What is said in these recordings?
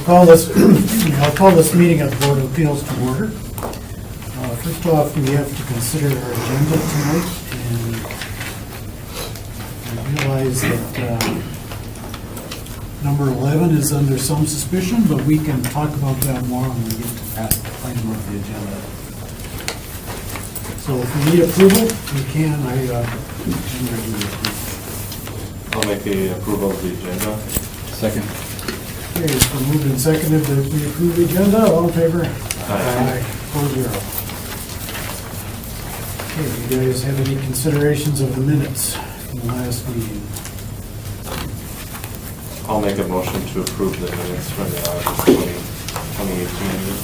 I'll call this meeting of the Board of Appeals to order. First off, we have to consider our agenda tonight, and I realize that number 11 is under some suspicion, but we can talk about that more when we get to that item of the agenda. So if we need approval, we can. I'll make the approval of the agenda. Second. Okay, it's been moved and seconded that we approve the agenda. All in favor? Aye. 4-0. Okay, do you guys have any considerations of the minutes from the last meeting? I'll make a motion to approve the minutes from the August 2018 meeting.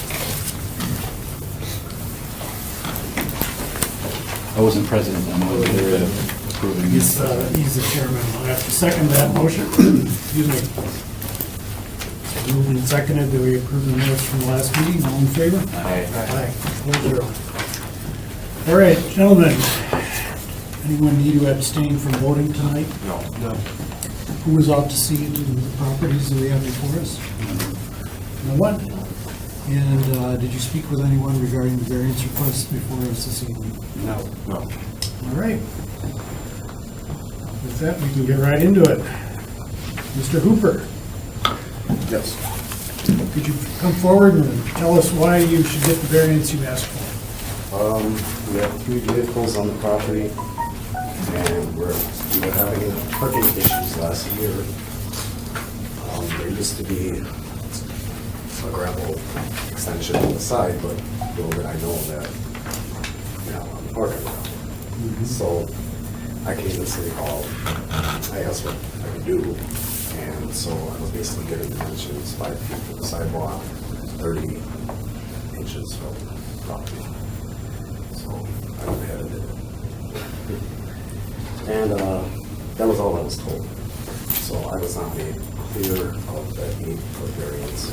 I wasn't president, I'm over there approving. He's the chairman. I'll have to second that motion. Excuse me. So moved and seconded that we approve the minutes from the last meeting. All in favor? Aye. Aye. 4-0. All right, gentlemen, anyone need to abstain from voting tonight? No. Who was out to see the properties that we have before us? No one? And did you speak with anyone regarding the variance requests before us this evening? No. All right. With that, we can get right into it. Mr. Hooper, Yes. could you come forward and tell us why you should get the variance you asked for? We have 3 vehicles on the property, and we were having parking issues last year. There used to be a gravel extension on the side, but little did I know that, I'm parking around. So I came to City Hall, I asked what I could do, and so I was basically getting dimensions 5 feet from the sidewalk, 30 inches from the property. So I went ahead and did it. And that was all I was told. So I was not made clear of that need for variance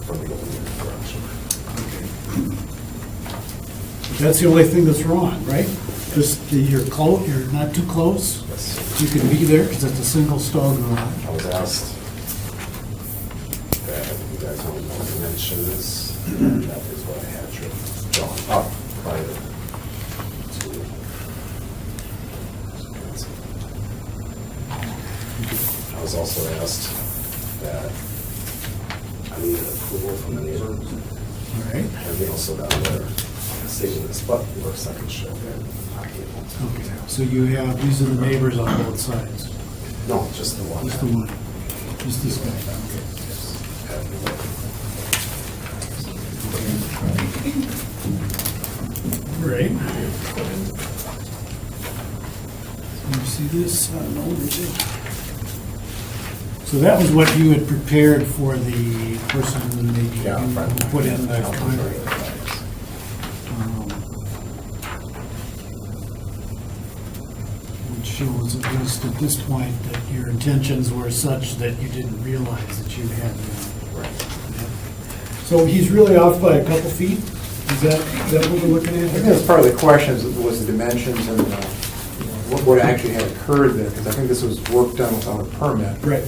from the open unit direction. That's the only thing that's wrong, right? Just that you're not too close? Yes. You can be there because it's a single stall garage. I was asked that you guys want to know dimensions, and that is what I had drawn up prior to. I was also asked that I needed approval from the neighbor, All right. and we also got a letter stating this, but we were second shift and I came home. Okay, so you have, these are the neighbors on both sides? No, just the one. Just the one? Just this guy? Right. You see this? I don't know, where's it? So that was what you had prepared for the person who maybe Yeah, you put in the contract. Which shows, at least at this point, that your intentions were such that you didn't realize that you had. So he's really off by a couple feet? Is that what we're looking at? I think that's part of the questions, was the dimensions and what actually had occurred there, because I think this was work done without a permit. Right.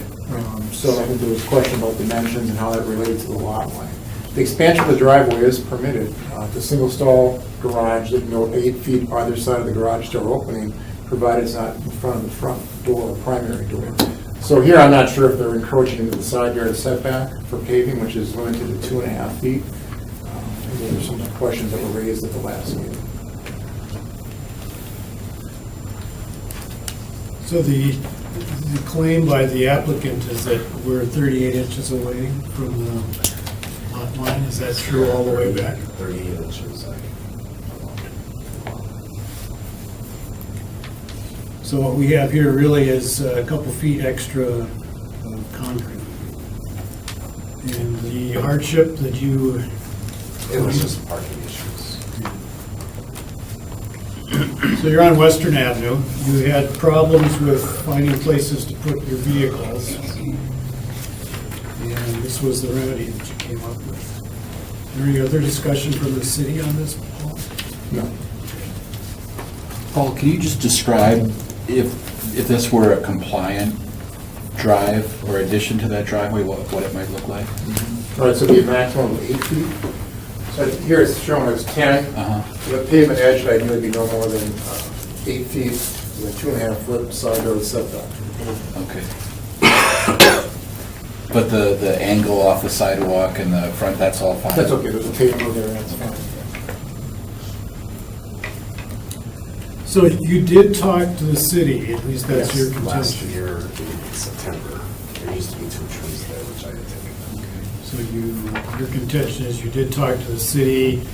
So I think there was a question about dimensions and how that related to the lot line. The expansion of the driveway is permitted. It's a single stall garage, that 8 feet either side of the garage door opening, provided it's not in front of the front door, or primary door. So here, I'm not sure if they're encroaching into the side yard setback for paving, which is limited to 2.5 feet. And there were some questions that were raised at the last meeting. So the claim by the applicant is that we're 38 inches away from the lot line? Is that true all the way back? 38 inches. So what we have here really is a couple feet extra of concrete. And the hardship that you... It was just parking issues. So you're on Western Avenue. You had problems with finding places to put your vehicles. And this was the remedy that you came up with. Is there any other discussion from the city on this, Paul? No. Paul, can you just describe if this were a compliant drive or addition to that driveway, what it might look like? All right, so it'd be a maximum of 8 feet. So here it's shown as 10. Uh-huh. The pavement edge would ideally be no more than 8 feet, with a 2.5-foot side yard setback. Okay. But the angle off the sidewalk and the front, that's all fine? That's okay, there's a table there, that's fine. So you did talk to the city, at least that's your Yes, last contention. year in September, there used to be 2 trees there, which I had taken down. So your contention is you did talk to the city,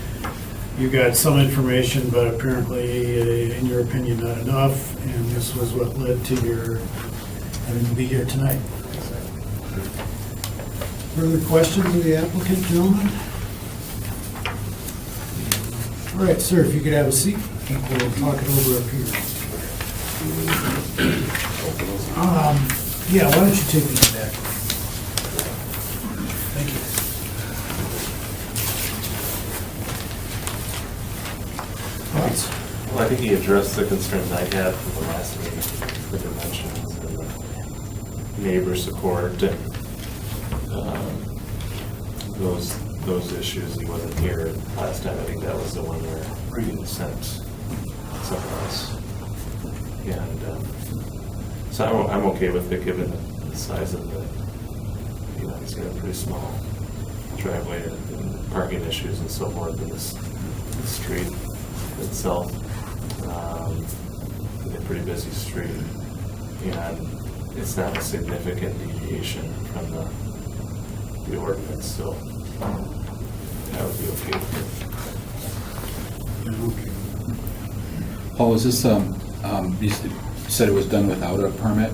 you got some information, but apparently, in your opinion, not enough, and this was what led to your having to be here tonight. Further questions of the applicant, gentlemen? All right, sir, if you could have a seat, I think we'll talk it over up here. Yeah, why don't you take these back? Thank you. Thoughts? Well, I think he addressed the concerns I had for the last meeting, the dimensions and the neighbor support and those issues. He wasn't here last time. I think that was the one where he sent something else. And so I'm okay with it, given the size of the, he's got a pretty small driveway and parking issues and so forth in this street itself. It's a pretty busy street, and it's not a significant deviation from the ordinance, so that would be okay with it. Paul, is this, you said it was done without a permit,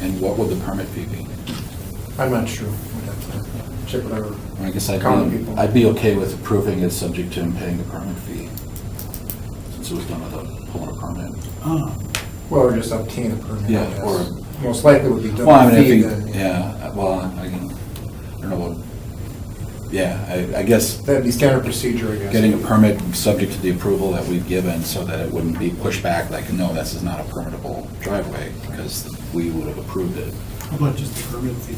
and what would the permit fee be? I'm not sure. We'd have to check with our I guess county people. I'd be okay with approving it subject to him paying the permit fee, since it was done without pulling a permit. Well, or just obtain a permit. I Yeah, guess. or- Most likely would be done Well, I with mean, I fee think, then. yeah, well, I don't know what, yeah, I guess That'd be standard procedure, I guess. getting a permit subject to the approval that we've given so that it wouldn't be pushed back like, no, this is not a permittable driveway, because we would have approved it. How about just the permit fee?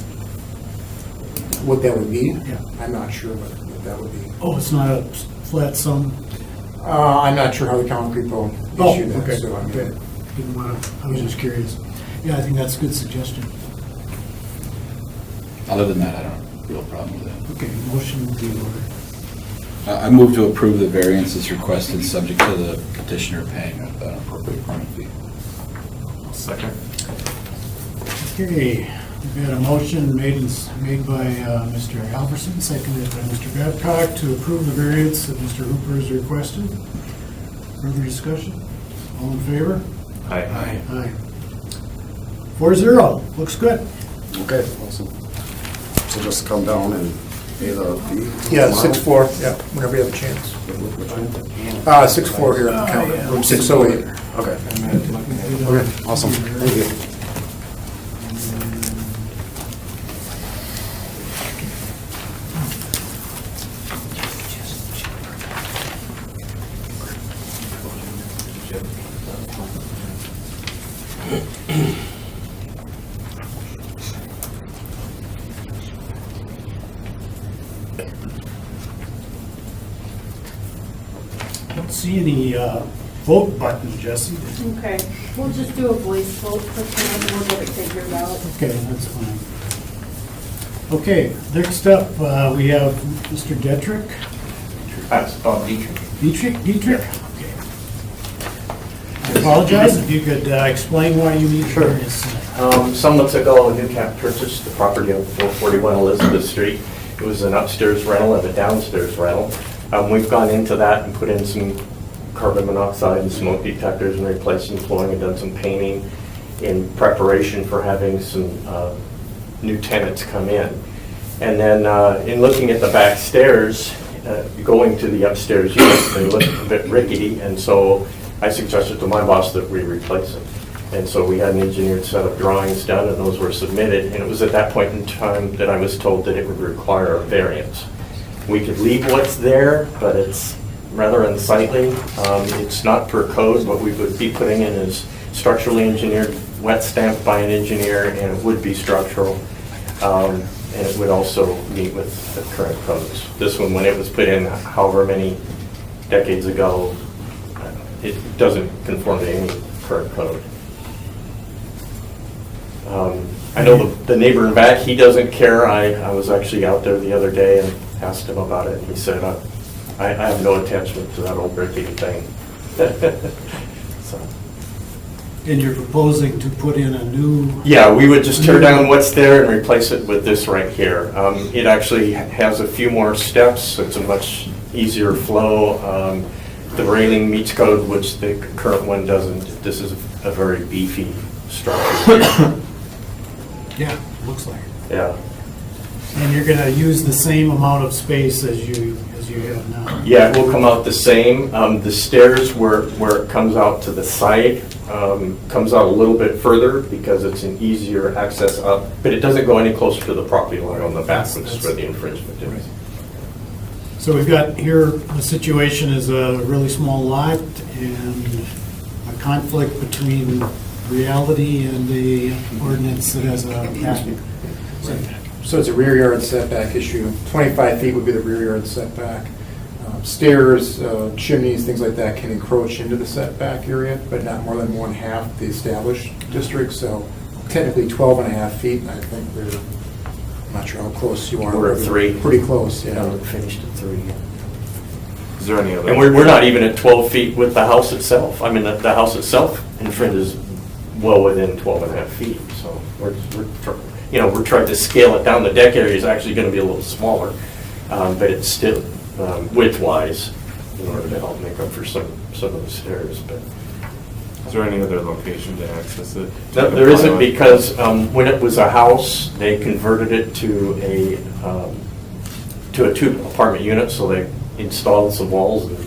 What that would be? Yeah. I'm not sure what that would be. Oh, it's not a flat sum? I'm not sure how the county people Oh, issue that, okay, so I mean, okay. Didn't want to, I was just curious. Yeah, I think that's a good suggestion. Other than that, I don't have a real problem with it. Okay, motion will be ordered. I move to approve the variances requested, subject to the petitioner paying an appropriate permit fee. Second. Okay, we've got a motion made by Mr. Alverson, seconded by Mr. Babcock to approve the variance that Mr. Hooper has requested. Further discussion? All in favor? Aye. Aye. 4-0, looks good. Okay, awesome. So just come down and pay the fee? Yeah, tomorrow? 6-4, yeah, whenever you have a chance. Which one? 6-4 here at the counter, yeah. room 608. Okay. Okay, awesome. Thank you. Don't see any vote buttons, Jesse. Okay, we'll just do a voice vote for tonight and we'll get it figured out. Okay, that's fine. Okay, next up, we have Mr. Detrick. Dietrich? Okay. I apologize if you could explain why you need Sure. variance tonight. Some months ago, Newcap purchased the property on 441 Elizabeth Street. It was an upstairs rental and a downstairs rental. We've gone into that and put in some carbon monoxide and smoke detectors and replaced some flooring and done some painting in preparation for having some new tenants come in. And then in looking at the back stairs, going to the upstairs unit, they look a bit rickety, and so I suggested to my boss that we replace it. And so we had an engineered set of drawings done, and those were submitted, and it was at that point in time that I was told that it would require a variance. We could leave what's there, but it's rather unsightly. It's not per code. What we would be putting in is structurally engineered wet stamped by an engineer, and it would be structural. And it would also meet with the current codes. This one, when it was put in however many decades ago, it doesn't conform to any current code. I know the neighbor in back, he doesn't care. I was actually out there the other day and asked him about it, and he said, I have no attachment to that old bricky thing. So, And you're proposing to put in a new, yeah, we would just tear down what's there and replace it with this right here. It actually has a few more steps. It's a much easier flow. The railing meets code, which the current one doesn't. This is a very beefy structure. yeah, looks like it. Yeah. And you're gonna use the same amount of space as you have now? Yeah, it will come out the same. The stairs where it comes out to the side comes out a little bit further because it's an easier access up, but it doesn't go any closer to the property line on the back, which is where the infringement is. So we've got here, the situation is a really small lot and a conflict between reality and the ordinance that has a patent. So it's a rear yard setback issue. 25 feet would be the rear yard setback. Stairs, chimneys, things like that can encroach into the setback area, but not more than 1/2 the established district. So technically 12 and a half feet, and I think we're, I'm not sure how close you are. We're at 3. Pretty close, yeah. Finished at 3. Is there any other? And we're not even at 12 feet with the house itself. I mean, the house itself infringes well within 12 and a half feet. So we're trying to scale it down. The deck area is actually going to be a little smaller, but it's still width-wise in order to help make up for some of the stairs. But Is there any other location to access it? no, there isn't, because when it was a house, they converted it to a 2-apartment unit, so they installed some walls and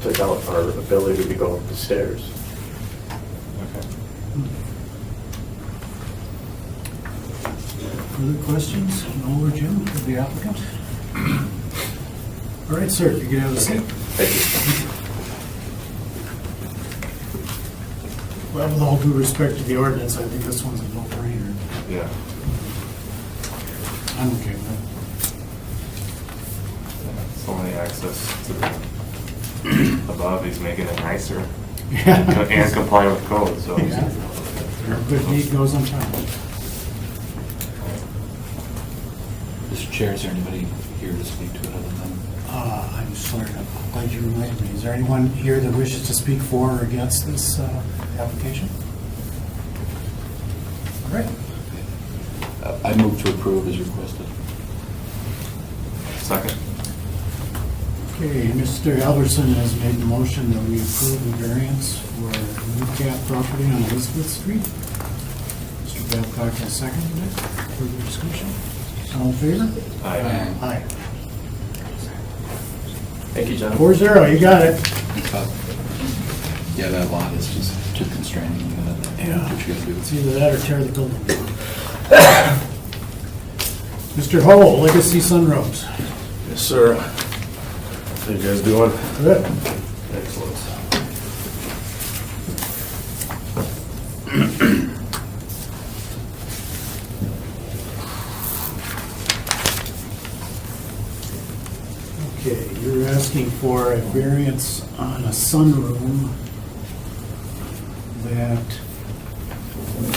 took out our ability to go up the stairs. Okay. Further questions? Noel or Jim, of the applicant? All right, sir, you can have a seat. Thank you. Well, with all due respect to the ordinance, I think this one's a no-brainer. Yeah. I'm okay with It's only access to the above. He's making it nicer it. Yeah. and complying with code, so. Yeah. Good deed goes unpunished. Mr. Chair, is there anybody here to speak to it other than? I'm sorry, I'm glad you reminded me. Is there anyone here that wishes to speak for or against this application? All right. I move to approve as requested. Second. Okay, Mr. Albertson has made the motion that we approve the variance for Newcap property on Elizabeth Street. Mr. Babcock has seconded it. Further discussion? All in favor? Aye. Aye. Thank you, John. 4-0, you got it. Yeah, that lot is just too constraining. Yeah. What you gotta do. It's either that or tear the building down. Mr. Hull, Legacy Sunrose. Yes, sir. How you guys doing? Good. Excellent. Okay, you're asking for a variance on a sunroom that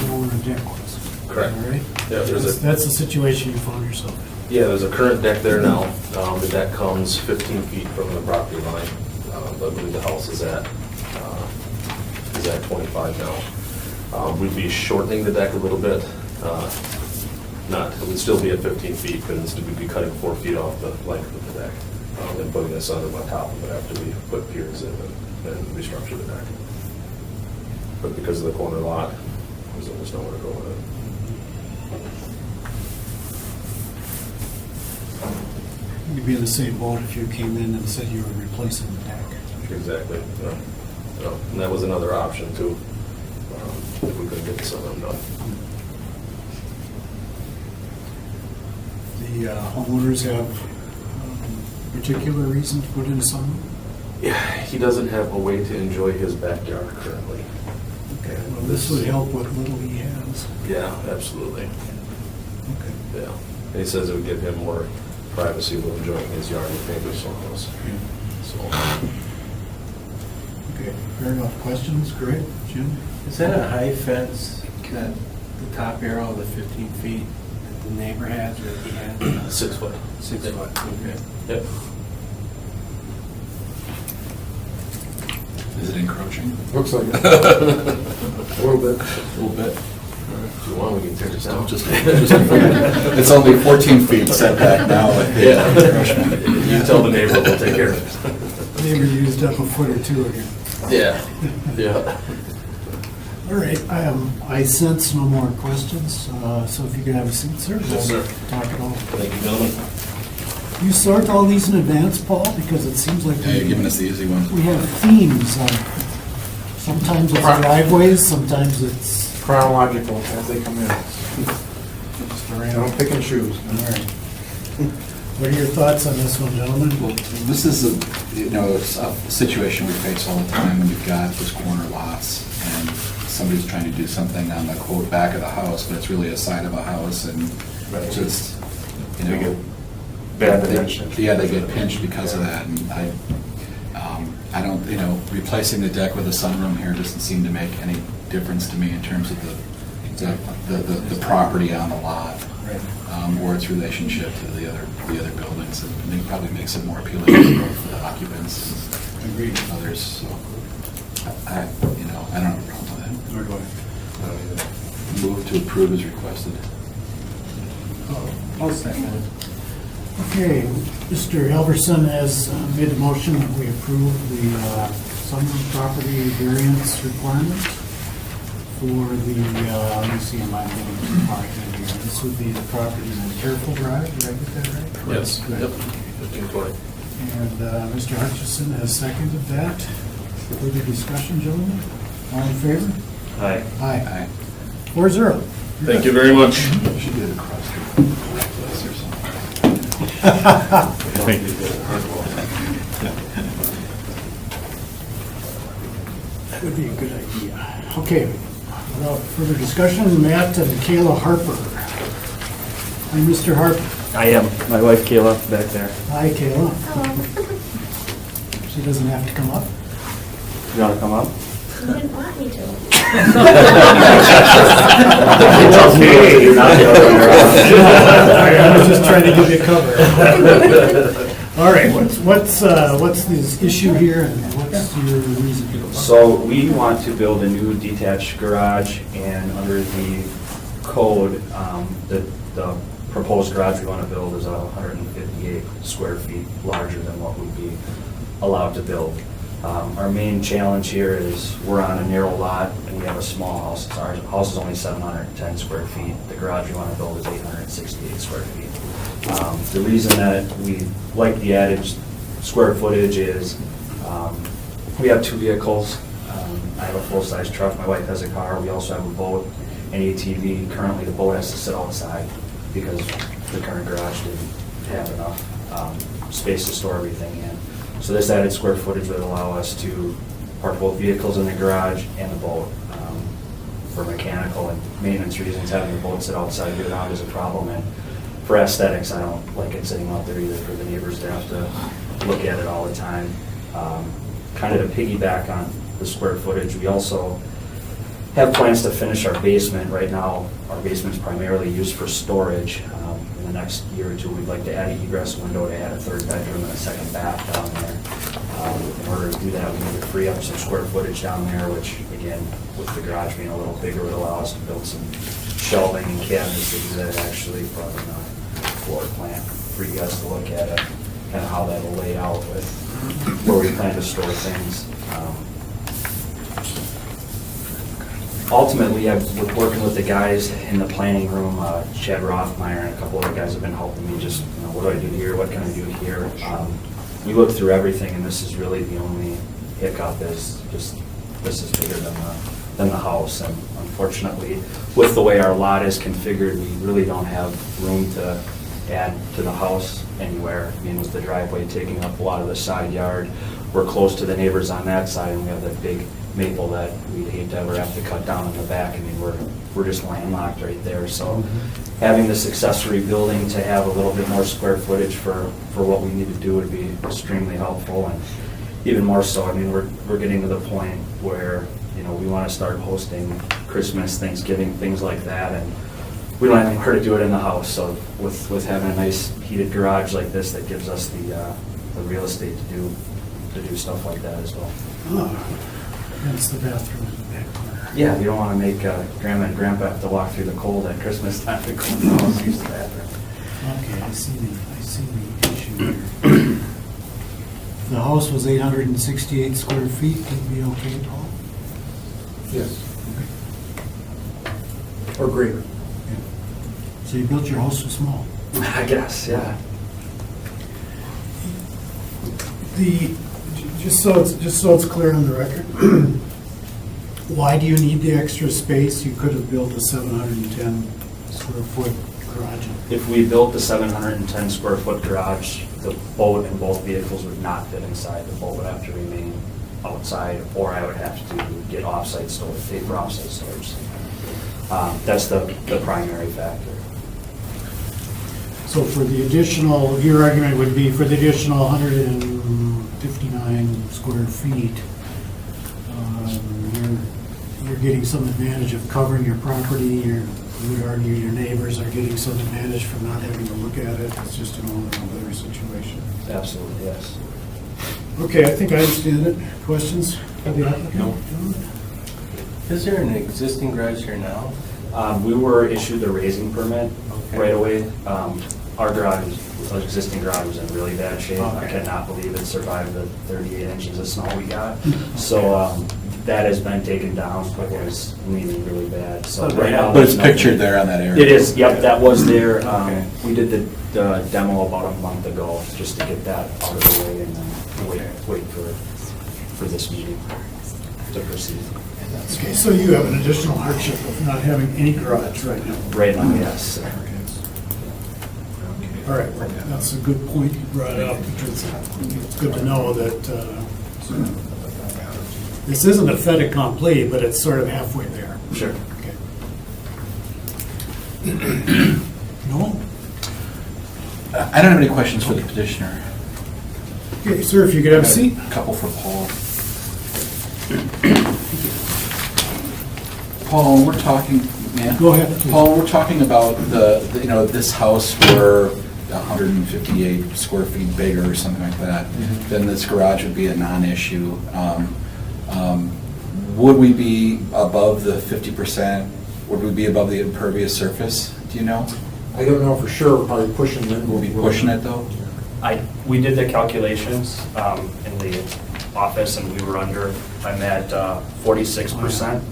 no longer deck was. Correct. All right? Yeah, there's a- That's the situation you found yourself in. Yeah, there's a current deck there now. The deck comes 15 feet from the property line. I believe the house is at 25 now. We'd be shortening the deck a little bit. It would still be at 15 feet, but instead we'd be cutting 4 feet off the length of the deck and putting this under on top of it after we put piers in and restructure the deck. But because of the corner lot, there's almost nowhere to go with it. You'd be in the same boat if you came in and said you were replacing the deck. Exactly, yeah. Yeah. And that was another option too, if we couldn't get the southern done. The homeowners have particular reason to put in a sunroom? Yeah, he doesn't have a way to enjoy his backyard currently. Okay, well, this would help what little he has. Yeah, absolutely. Okay. Yeah. And he says it would give him more privacy while enjoying his yard with neighbors and all. So, Okay, fair enough. Questions? Greg, Jim? Is that a high fence, that the top arrow, the 15 feet that the neighbor has or that he has? 6 foot. 6 foot, okay. Yep. Is it encroaching? Looks like it. A little bit. A little bit. If you want, we can tear it down. It's only 14 feet setback now. Yeah. You tell the neighbor, we'll take care of it. Neighbor used up a foot or two again. Yeah, yeah. All right, I sense no more questions, so if you could have a seat, sir. Yes, sir. We'll talk it all. Thank you, gentlemen. You sort all these in advance, Paul, because it seems like Yeah, you're giving us the easy one. we have themes. Sometimes it's driveways, sometimes it's, Chronological as they come in. Don't pick and choose. all right. What are your thoughts on this one, gentlemen? Well, this is it's a situation we face all the time when you've got just corner lots and somebody's trying to do something on the quote back of the house, but it's really a side of a house and just, We get bad dimension. Yeah, they get pinched because of that, and I don't, replacing the deck with a sunroom here doesn't seem to make any difference to me in terms of the property on the lot. Or its relationship to the other buildings. I think it probably makes it more appealing for the occupants and others, so I don't have a problem with that. Move to approve as requested. I'll second it. Okay, Mr. Halverson has made the motion that we approve the sunroom property variance requirement for the, let me see, am I getting too far ahead here? This would be the property in Careful Drive, did I get that right? Yes. Good. Yep. 1520. And Mr. Hutchison has seconded that. Further discussion, gentlemen? All in favor? Hi. Aye. 4-0. Thank you very much. Should get across like this or something. That would be a good idea. Okay, without further discussion, Matt and Kayla Harper. Hi, Mr. Harper. I am. My wife Kayla back there. Hi, Kayla. She doesn't have to come up. You want to come up? You didn't want me to. It's okay. You're not the other way around. I was just trying to give you cover. All right, what's this issue here and what's your reason? So we want to build a new detached garage, and under the code, the proposed garage we want to build is 158 square feet larger than what would be allowed to build. Our main challenge here is we're on a narrow lot and we have a small house. Our house is only 710 square feet. The garage we want to build is 868 square feet. The reason that we like the added square footage is we have two vehicles. I have a full-size truck. My wife has a car. We also have a boat, an ATV. Currently, the boat has to sit outside because the current garage didn't have enough space to store everything in. So this added square footage would allow us to park both vehicles in the garage and the boat. For mechanical and maintenance reasons, having the boat sit outside year-round is a problem, and for aesthetics, I don't like it sitting out there either for the neighbors to have to look at it all the time. Kind of to piggyback on the square footage, we also have plans to finish our basement. Right now, our basement's primarily used for storage. In the next year or two, we'd like to add an egress window to add a third bedroom and a second bath down there. In order to do that, we need to free up some square footage down there, which again, with the garage being a little bigger, would allow us to build some shelving and cabinets to do that actually, probably not floor plan for you guys to look at it, kind of how that'll lay out with where we plan to store things. Ultimately, I've been working with the guys in the planning room, Chad Rothmeyer and a couple other guys have been helping me just, what do I do here, what can I do here? We looked through everything, and this is really the only hiccup is just, this is bigger than the house. And unfortunately, with the way our lot is configured, we really don't have room to add to the house anywhere. I mean, with the driveway taking up a lot of the side yard, we're close to the neighbors on that side, and we have that big maple that we'd hate to ever have to cut down in the back. I mean, we're just landlocked right there, so having this accessory building to have a little bit more square footage for what we need to do would be extremely helpful, and even more so, I mean, we're getting to the point where, you know, we want to start hosting Christmas, Thanksgiving, things like that, and we don't have anywhere to do it in the house, so with having a nice heated garage like this, that gives us the real estate to do stuff like that as well. Oh, that's the bathroom in the back corner. Yeah, we don't want to make Grandma and Grandpa have to walk through the cold at Christmas time to go in the house and use the bathroom. Okay, I see the issue here. If the house was 868 square feet, it'd be okay, Paul? Yes. Or greater. So you built your house so small? I guess, yeah. Just so it's clear on the record, why do you need the extra space? You could have built a 710 square foot garage. If we built the 710 square foot garage, the boat and both vehicles would not fit inside. The boat would have to remain outside, or I would have to get off-site storage, pay for off-site storage. That's the primary factor. So for the additional, your argument would be for the additional 159 square feet, you're getting some advantage of covering your property. You would argue your neighbors are getting some advantage from not having to look at it. It's just an all-around better situation. Absolutely, yes. Okay, I think I understand it. Questions for the applicant? No. Is there an existing garage here now? We were issued the raising permit Okay. right away. Our existing garage was in really bad shape. I Okay. cannot believe it survived the 38 inches of snow we got. So that has been taken down. It was leaning really bad. So right now, But it's there's nothing- pictured there on that area. It is, yep, that was there. Okay. We did the demo about a month ago, just to get that out of the way and then wait for this meeting to proceed. Okay, so you have an additional hardship of not having any garage right now. Right now, yes. All right, well, that's a good point you brought up, because it's good to know that this isn't a fait accompli, but it's sort of halfway there. Sure. Okay. No? I don't have any questions for the petitioner. Okay, sir, if you could have a seat. A couple for Paul. Paul, we're talking, man. Go ahead, please. Paul, we're talking about this house were 158 square feet bigger or something like that, then this garage would be a non-issue. Would we be above the 50%? Would we be above the impervious surface? Do you know? I don't know for sure, we're probably pushing it. We'll be pushing it though? We did the calculations in the office, and we were under, I'm at 46%.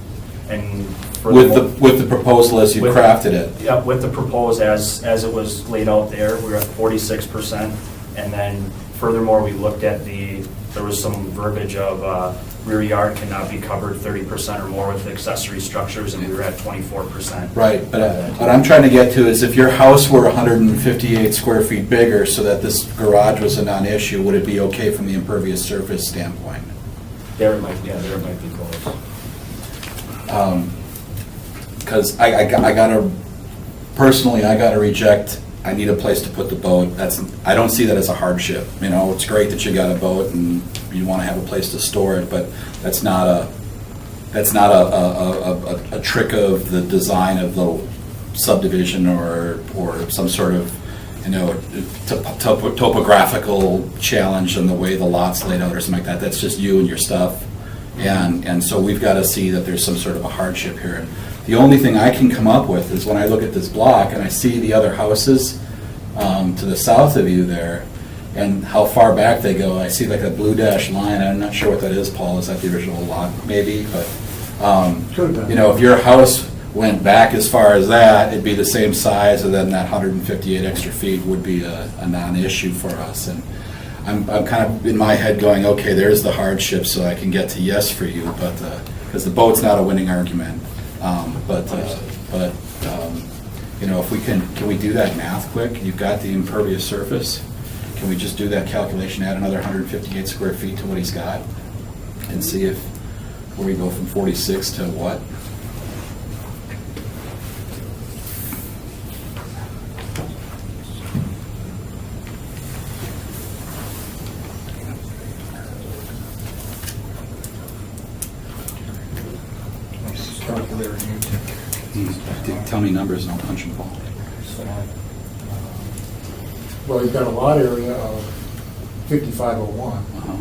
And for With the proposal as you With- crafted it? Yeah, with the proposed, as it was laid out there, we were at 46%. And then furthermore, we looked at there was some verbiage of rear yard cannot be covered 30% or more with accessory structures, and we were at 24%. Right, but what I'm trying to get to is if your house were 158 square feet bigger so that this garage was a non-issue, would it be okay from the impervious surface standpoint? There it might be close. Because I gotta, personally, I gotta reject, I need a place to put the boat. I don't see that as a hardship. You know, it's great that you got a boat and you want to have a place to store it, but that's not a trick of the design of the subdivision or some sort of, topographical challenge in the way the lot's laid out or something like that. That's just you and your stuff. And so we've got to see that there's some sort of a hardship here. The only thing I can come up with is when I look at this block and I see the other houses to the south of you there and how far back they go. I see like a blue dash line. I'm not sure what that is, Paul. Is that the original lot? Maybe, but if your house went back as far as that, it'd be the same size, and then that 158 extra feet would be a non-issue for us. And I'm kind of in my head going, okay, there's the hardship, so I can get to yes for you, but because the boat's not a winning argument. If we can we do that math quick? You've got the impervious surface. Can we just do that calculation, add another 158 square feet to what he's got, and see if where we go from 46 to what? Tell me numbers and I'll punch them all. Well, you've got a lot area of 5501, Uh-huh.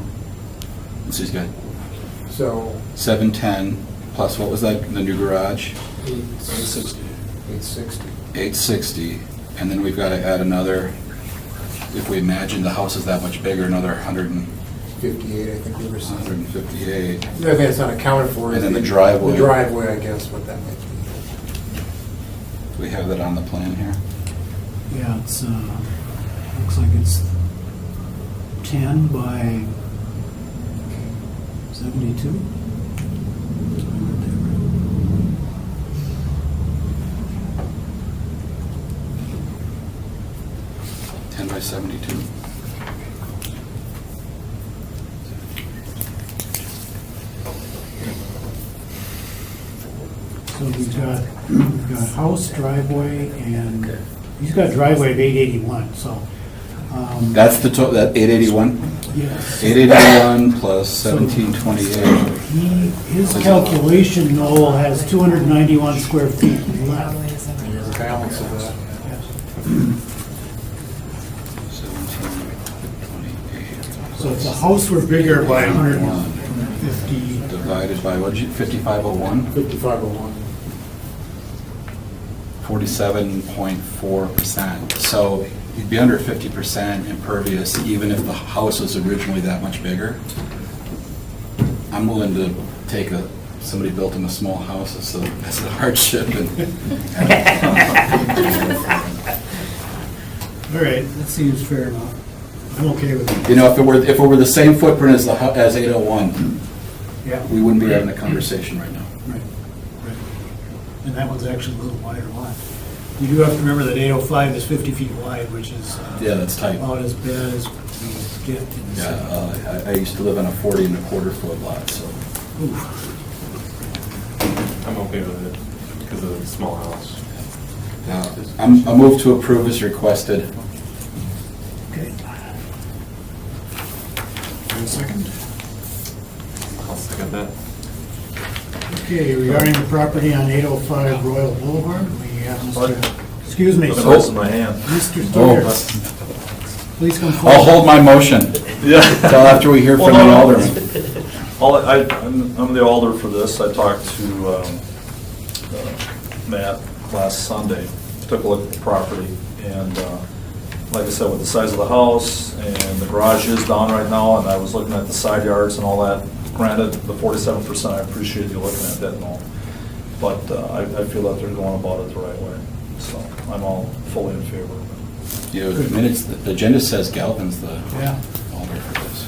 So he's got so 710 plus, what was that, the new garage? 860. 860, and then we've got to add another, if we imagine the house is that much bigger, another 58, I think we were saying. 158. The other thing that's not accounted for is And then the driveway. The driveway, I guess, what that might be. We have that on the plan here. Yeah, it's, looks like it's 10 by 72. 10 by 72. So we've got house, driveway, and he's got driveway of 881, so. That's the, that 881? Yes. 881 plus 1728. His calculation, Noel, has 291 square feet left. There's a balance of that. 1728. So if the house were bigger by 150, Divided by, what did you, 5501? 5501. 47.4%. So you'd be under 50% impervious even if the house was originally that much bigger. I'm willing to take somebody built him a small house as a hardship. all right, that seems fair enough. I'm okay with it. You know, if it were the same footprint as as 801, Yeah. we wouldn't be having a conversation right now. Right, right. And that one's actually a little wider lot. You do have to remember that 805 is 50 feet wide, which is Yeah, that's tight. about as bad as we get in the city. Yeah, I used to live on a 40 and a quarter foot lot, so. Oof. I'm okay with it because of the small house. I move to approve as requested. Okay. And a second. I'll second that. Okay, regarding the property on 805 Royal Boulevard, we have Mr. Excuse me. Put those in my hand. Mr. Stewart, please come forward. I'll hold my motion Yeah. until after we hear from the alderman. I'm the alder for this. I talked to Matt last Sunday, took a look at the property, and like I said, with the size of the house and the garage is down right now, and I was looking at the side yards and all that. Granted, the 47%, I appreciate you looking at that and all, but I feel that they're going about it the right way, so I'm all fully in favor of it. You know, the minutes, the agenda says Galvin's the Yeah. alder for this.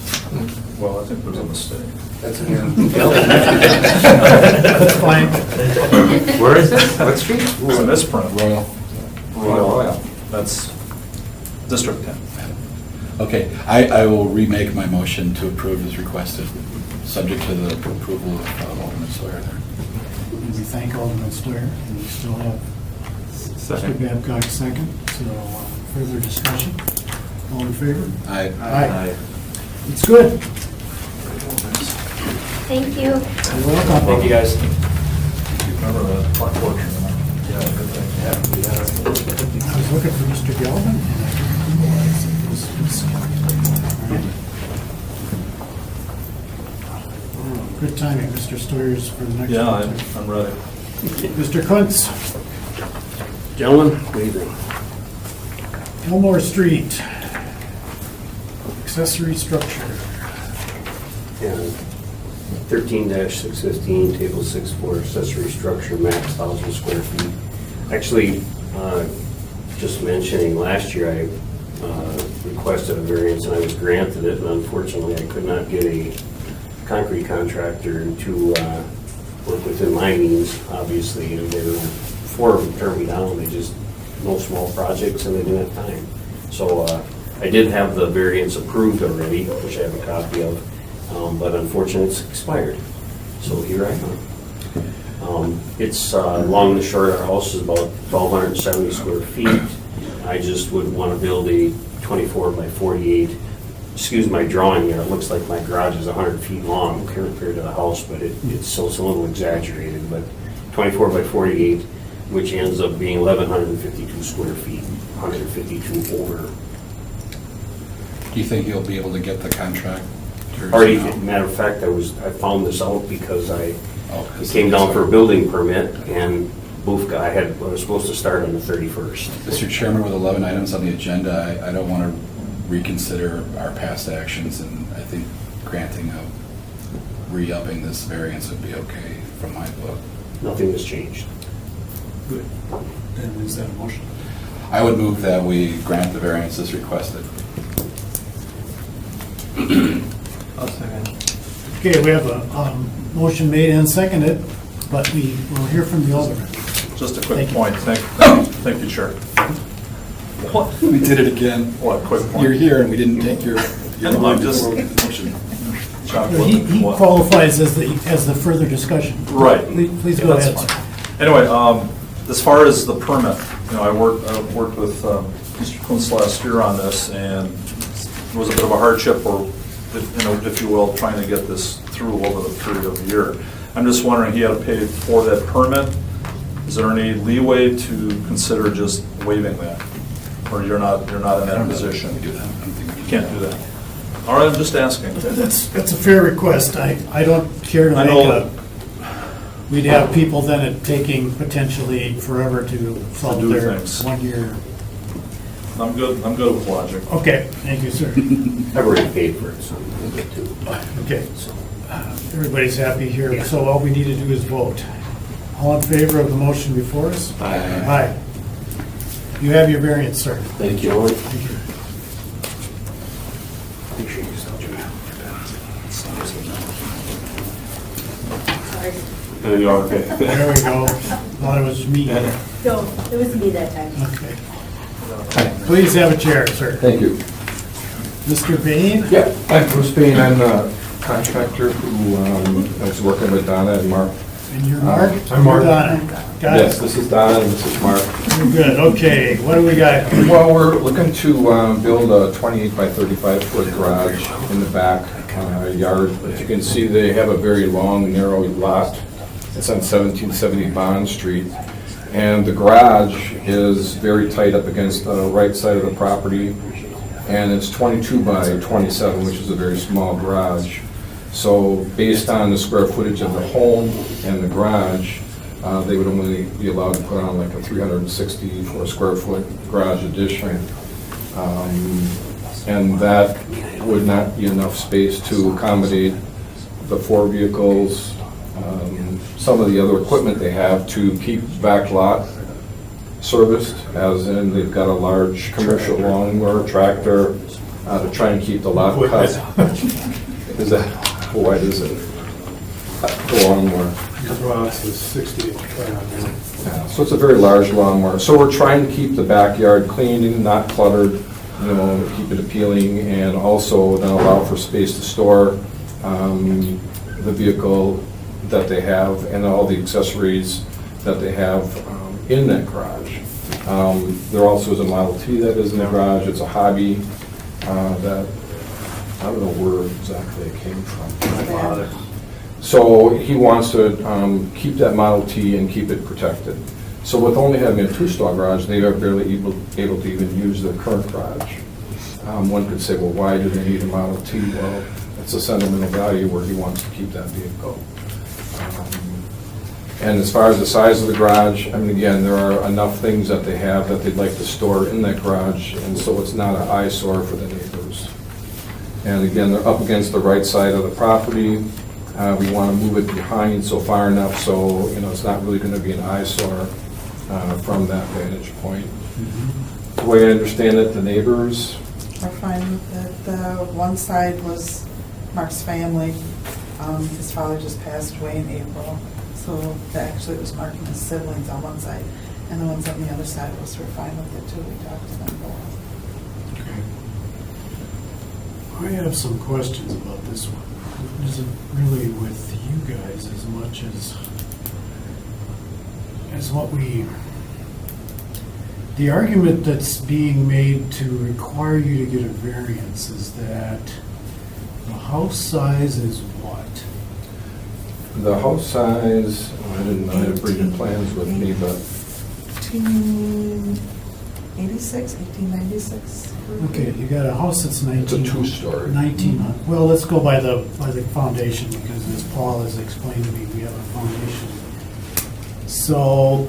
Well, I think there's a mistake. That's a hand. That's fine. Where is it? What street? It's a misprint. Royal. That's District 10. Okay, I will remake my motion to approve as requested, subject to the approval of Alderman Sawyer there. And we thank Alderman Steuer, and we still have Mr. Second. Babcock second, so further discussion. All in favor? Aye. It's good. Thank you. You're welcome. Thank you, guys. Remember the front porch? Yeah, good thing. I was looking for Mr. Galvin, and I didn't realize it was all right. Good timing, Mr. Steuer's for the next Yeah, one. I'm ready. Mr. Kuntz, Gentlemen, good evening. Elmore Street, accessory structure. And 13-615, table 6-4, accessory structure, max 1,000 square feet. Actually, just mentioning, last year I requested a variance and I was granted it, and unfortunately I could not get a concrete contractor to work within my means, obviously. And there were 4 of them turned me down. They just, no small projects, and they didn't have time. So I did have the variance approved already, which I have a copy of. But unfortunately, it's expired. So here I am. It's, long and short, our house is about 1,270 square feet. I just would want to build a 24 by 48. Excuse my drawing there, it looks like my garage is 100 feet long compared to the house, but it's a little exaggerated, but 24 by 48, which ends up being 1,152 square feet, 152 over. Do you think you'll be able to get the contract? Already, matter of fact, I found this out because I Oh, 'cause came down for a building permit, and I was supposed to start on the 31st. Mr. Chairman, with 11 items on the agenda, I don't want to reconsider our past actions, and I think granting re-upping this variance would be okay from my book. Nothing has changed. Good. And is that a motion? I would move that we grant the variance as requested. I'll second. Okay, we have a motion made and seconded, but we will hear from the alderman. Just a Thank quick you. point. Thank you, Chair. We did it again. What, quick point? You're here and we didn't take your I'm just, John, He what? qualifies as the further discussion. Right. Please Yeah, go that's ahead. fine. Anyway, as far as the permit, I worked with Mr. Kunz last year on this, and it was a bit of a hardship, or, if you will, trying to get this through over the period of a year. I'm just wondering, he had to pay for that permit. Is there any leeway to consider just waiving that? Or you're not in that position? We do that. I don't think we You can. can't do that. All right, I'm just asking. That's a fair request. I don't care to I make know- we'd have people then it taking potentially forever to solve do their things. 1 year. I'm good with logic. Okay, thank you, sir. I've already paid for it, so I'm good too. Okay, everybody's happy here, so all we need to do is vote. All in favor of the motion before us? Aye. Aye. You have your variance, sir. Thank you, Lord. Sorry. Okay. There we go. Thought it was me. No, it was me that time. Okay. Please have a chair, sir. Thank you. Mr. Bain? Yeah, I'm Bruce Payne. I'm a contractor who is working with Donna and Mark. And you're Mark? I'm Mark. You're Donna. Got Yes, it. this is Donna and this is Mark. You're good. Okay, what do we got? Well, we're looking to build a 28 by 35 foot garage in the back yard. As you can see, they have a very long, narrow lot. It's on 1770 Bond Street. And the garage is very tight up against the right side of the property. And it's 22 by 27, which is a very small garage. So based on the square footage of the home and the garage, they would only be allowed to put on like a 364 square foot garage addition. And that would not be enough space to accommodate the 4 vehicles, some of the other equipment they have to keep back lot serviced, as in they've got a large commercial lawnmower tractor to try and keep the lot cut. Is that, how wide is it? The lawnmower. Your box is 60 inch. Yeah, so it's a very large lawnmower. So we're trying to keep the backyard clean and not cluttered, keep it appealing, and also then allow for space to store the vehicle that they have and all the accessories that they have in that garage. There also is a Model T that is in the garage. It's a hobby that, I don't know where exactly it came from. So he wants to keep that Model T and keep it protected. So with only having a 2-stall garage, they are barely able to even use their current garage. One could say, well, why do they need a Model T? Well, it's a sentimental value where he wants to keep that vehicle. And as far as the size of the garage, I mean, again, there are enough things that they have that they'd like to store in that garage, and so it's not an eyesore for the neighbors. And again, they're up against the right side of the property. We want to move it behind so far enough so, it's not really going to be an eyesore from that vantage point. The way I understand it, the neighbors, We're fine with it. The one side was Mark's family. His father just passed away in April. So actually it was Mark and his siblings on one side. And the ones on the other side was, we're fine with it too. We talked to them both. I have some questions about this one. isn't really with you guys as much as what we, the argument that's being made to require you to get a variance is that the house size is what? The house size, I didn't bring the plans with me, but 1886, 1896. Okay, you got a house that's 19. It's a two-story. 19, well, let's go by the foundation, because as Paul has explained to me, we have a foundation. So,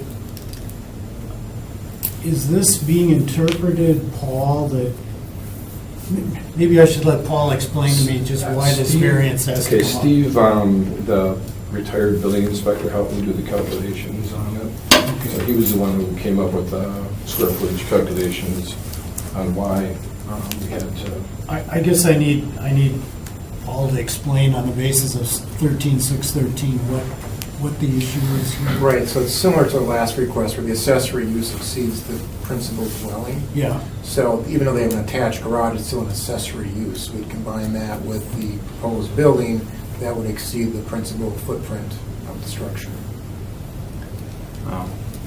is this being interpreted, Paul, that, maybe I should let Paul explain to me just why this Steve- variance has to Okay, come up. Steve, the retired building inspector, helped me do the calculations on it. So he was the one who came up with square footage calculations on why we had to. I guess I need Paul to explain on the basis of 13,613 what the issue is here. Right, so it's similar to the last request where the accessory use exceeds the principal dwelling. Yeah, So even though they have an attached garage, it's still an accessory use. We'd combine that with the proposed building, that would exceed the principal footprint of the structure.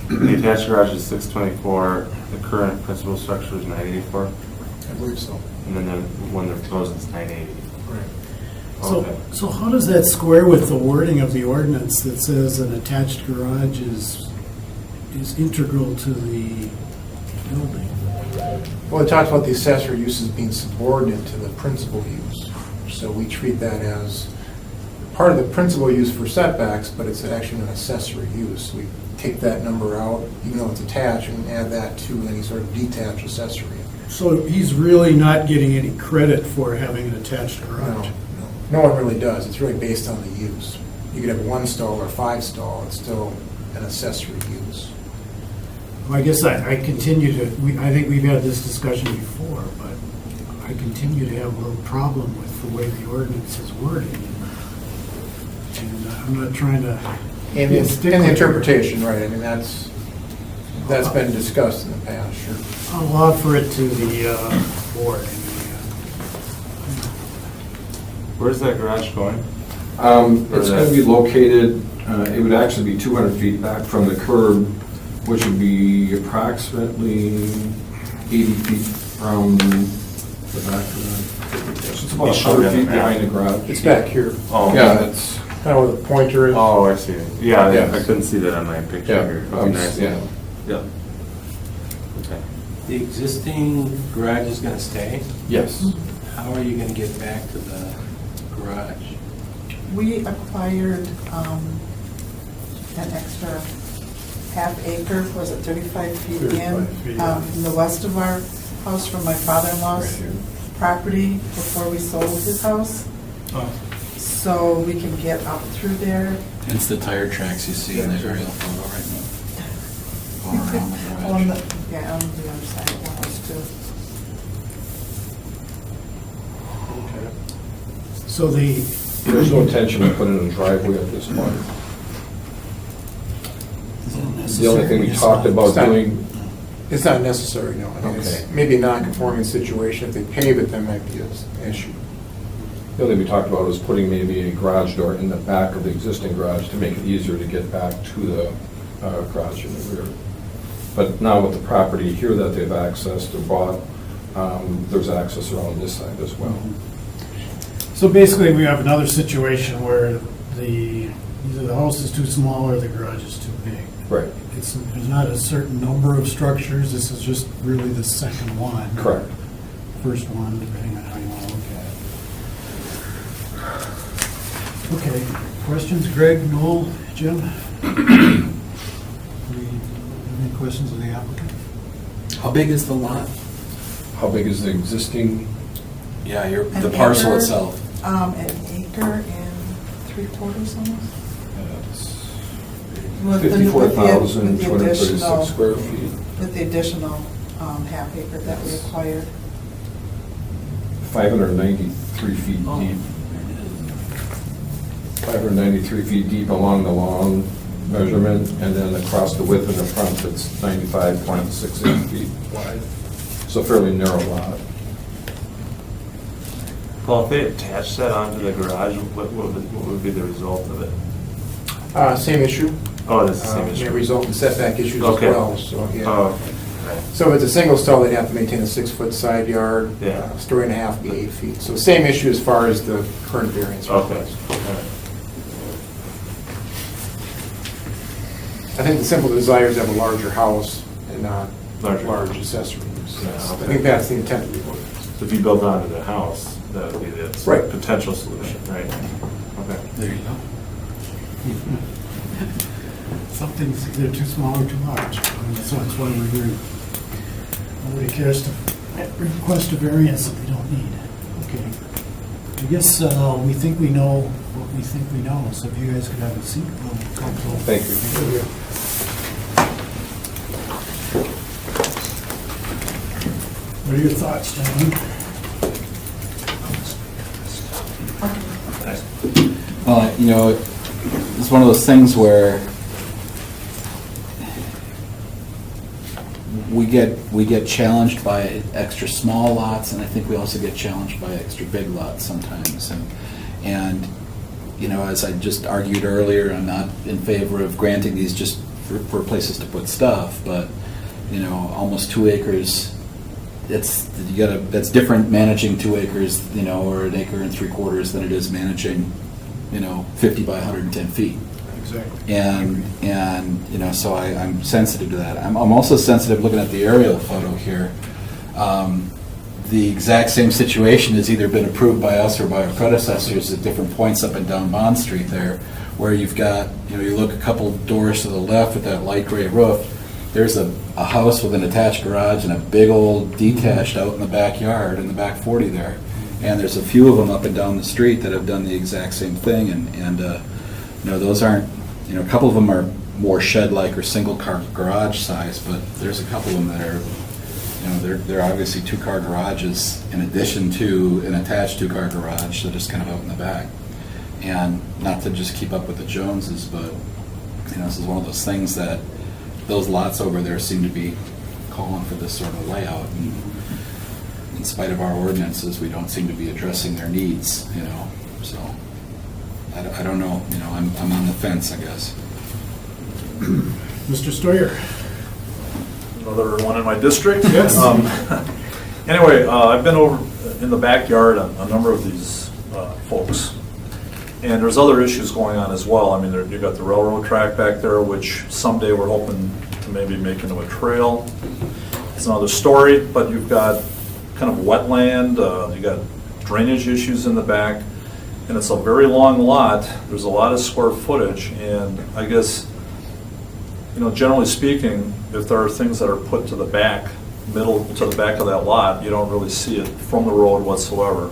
The attached garage is 624, the current principal structure is 984, I believe so. and then the one they're proposing is 980. Right. so how does that square with the wording of the ordinance that says an attached garage is integral to the building? Well, it talks about the accessory uses being subordinate to the principal use. So we treat that as part of the principal use for setbacks, but it's actually an accessory use. We take that number out, even though it's attached, and add that to any sort of detached accessory. So he's really not getting any credit for having an attached No, garage? no one really does. It's really based on the use. You could have one stall or five stall, it's still an accessory use. Well, I guess I continue to, I think we've had this discussion before, but I continue to have a little problem with the way the ordinance is worded. And I'm not trying to. And be a the stickler. interpretation, right, I mean, that's been discussed in the past, sure. I'll offer it to the board. Where's that garage going? It's going to be located, it would actually be 200 feet back from the curb, which would be approximately 80 feet from the back of the, it's about 100 feet behind the garage. It's back here, Oh. Yeah, it's, kind of where the pointer is. Oh, I see. Yeah, Yes. I couldn't see that on my picture yeah, here. Okay, nice. yeah. Yeah. Okay. The existing garage is gonna stay? Yes. How are you gonna get back to the garage? We acquired an extra half acre, was it 35 feet 35 feet, in, yeah. in the west of our house from my father-in-law's property before we sold his house. Oh. So we can get up through there. It's the tire tracks you see in the aerial photo right now. Going around the On garage. the, yeah, on the other side of the house too. So the, There's no intention of putting in a driveway at this point. The only thing we talked about doing, It's not necessary, no. I mean, it's Okay. maybe a non-conforming situation. If they pave it, that might be an issue. the only thing we talked about was putting maybe a garage door in the back of the existing garage to make it easier to get back to the garage in the rear. But now with the property here that they've accessed or bought, there's access around this side as well. so basically, we have another situation where either the house is too small or the garage is too big. Right. There's not a certain number of structures, this is just really the second one. Correct. First one, depending on how you want to look at it. Okay, questions, Greg, Noel, Jim? Any questions of the applicant? How big is the lot? How big is the existing? Yeah, An the parcel acre, itself. An acre and 3/4 almost. It's With the- with the 54,236 additional- square feet. With the additional half acre that we acquired. 593 feet deep. 593 feet deep along the long measurement, and then across the width in the front, it's 95.68 feet wide. So fairly narrow lot. Paul, if they attach that onto the garage, what would be the result of it? Same issue. Oh, that's the same May issue. result in setback issues as Okay. well, so, yeah. Oh, right. So if it's a single stall, they'd have to maintain a 6-foot side yard. Yeah. Story and a half would be 8 feet. So same issue as far as the current variance. Okay. request. All right. I think the simple desire is to have a larger house and not Larger. large accessories. Yeah, I okay. think that's the intent of the ordinance. So if you build onto the house, that would be the Right. potential solution, right? Okay. There you go. Some things, they're too small or too large. So that's why we agree. Nobody cares to request a variance that they don't need. Okay. I guess we think we know what we think we know, so if you guys could have a seat, we'll come to. Thank you. What are your thoughts, gentlemen? Well, you know, it's one of those things where we get challenged by extra small lots, and I think we also get challenged by extra big lots sometimes. And you know, as I just argued earlier, I'm not in favor of granting these just for places to put stuff, but you know, almost 2 acres. That's different managing 2 acres, you know, or 1 3/4 acres than it is managing, you know, 50 by 110 feet. Exactly. And you know, so I'm sensitive to that. I'm also sensitive looking at the aerial photo here. The exact same situation has either been approved by us or by our predecessors at different points up and down Bond Street there, where you've got, you know, you look a couple doors to the left with that light gray roof, there's a house with an attached garage and a big old detached out in the backyard, in the back 40 there. And there's a few of them up and down the street that have done the exact same thing, and you know, those aren't, you know, a couple of them are more shed-like or single-car garage size, but there's a couple of them that are, you know, they're obviously 2-car garages in addition to an attached 2-car garage, so just kind of out in the back. And not to just keep up with the Joneses, but, you know, this is one of those things that those lots over there seem to be calling for this sort of layout. And in spite of our ordinances, we don't seem to be addressing their needs, you know, so. I don't know, you know, I'm on the fence, I guess. Mr. Stoyer? Another one in my district? Yes. Anyway, I've been over in the backyard on a number of these folks, and there's other issues going on as well. I mean, you've got the railroad track back there, which someday we're hoping to maybe make into a trail. It's another story, but you've got kind of wetland, you got drainage issues in the back, and it's a very long lot. There's a lot of square footage, and I guess, you know, generally speaking, if there are things that are put to the back, middle to the back of that lot, you don't really see it from the road whatsoever.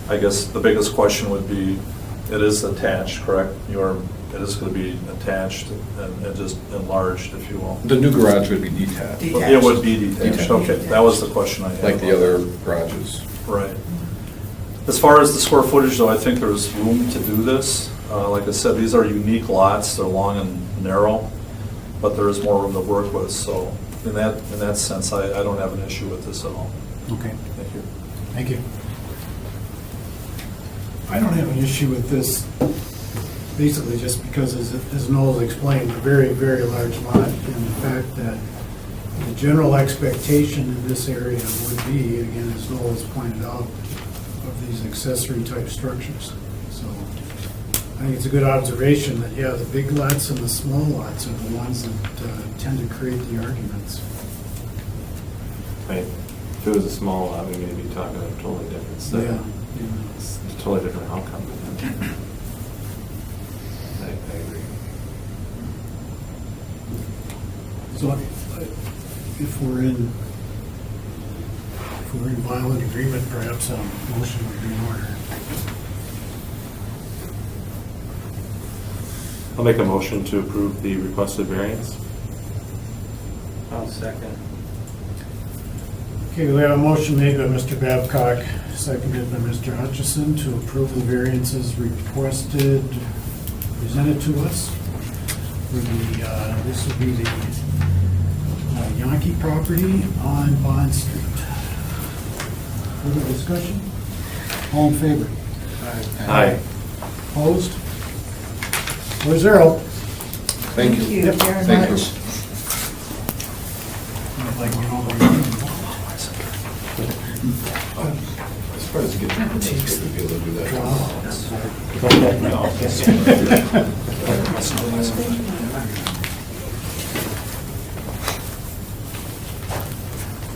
I guess the biggest question would be, it is attached, correct? It is going to be attached and just enlarged, if you will. The new garage would be detached. It would be detached, Detached. okay, that was the question I had. Like the other garages. Right. As far as the square footage, though, I think there's room to do this. Like I said, these are unique lots, they're long and narrow, but there is more room to work with, so in that sense, I don't have an issue with this at all. Okay. Thank you. Thank you. I don't have an issue with this, basically just because, as Noel explained, a very, very large lot, and the fact that the general expectation in this area would be, again, as Noel has pointed out, of these accessory type structures. So I think it's a good observation that, yeah, the big lots and the small lots are the ones that tend to create the arguments. Right. If it was a small lot, we may be talking a totally different stuff. Yeah. It's a totally different outcome. I agree. So if we're in violent agreement, perhaps a motion would be in order. I'll make a motion to approve the requested variance. I'll second. Okay, we have a motion made by Mr. Babcock, seconded by Mr. Hutchison to approve the variances requested, presented to us. This would be the Yankee property on Bond Street. Further discussion? All in favor? Aye. Opposed? 4-0. Thank you. Thank you very Thank you. much. As far as getting the permits, we'd be able to do that.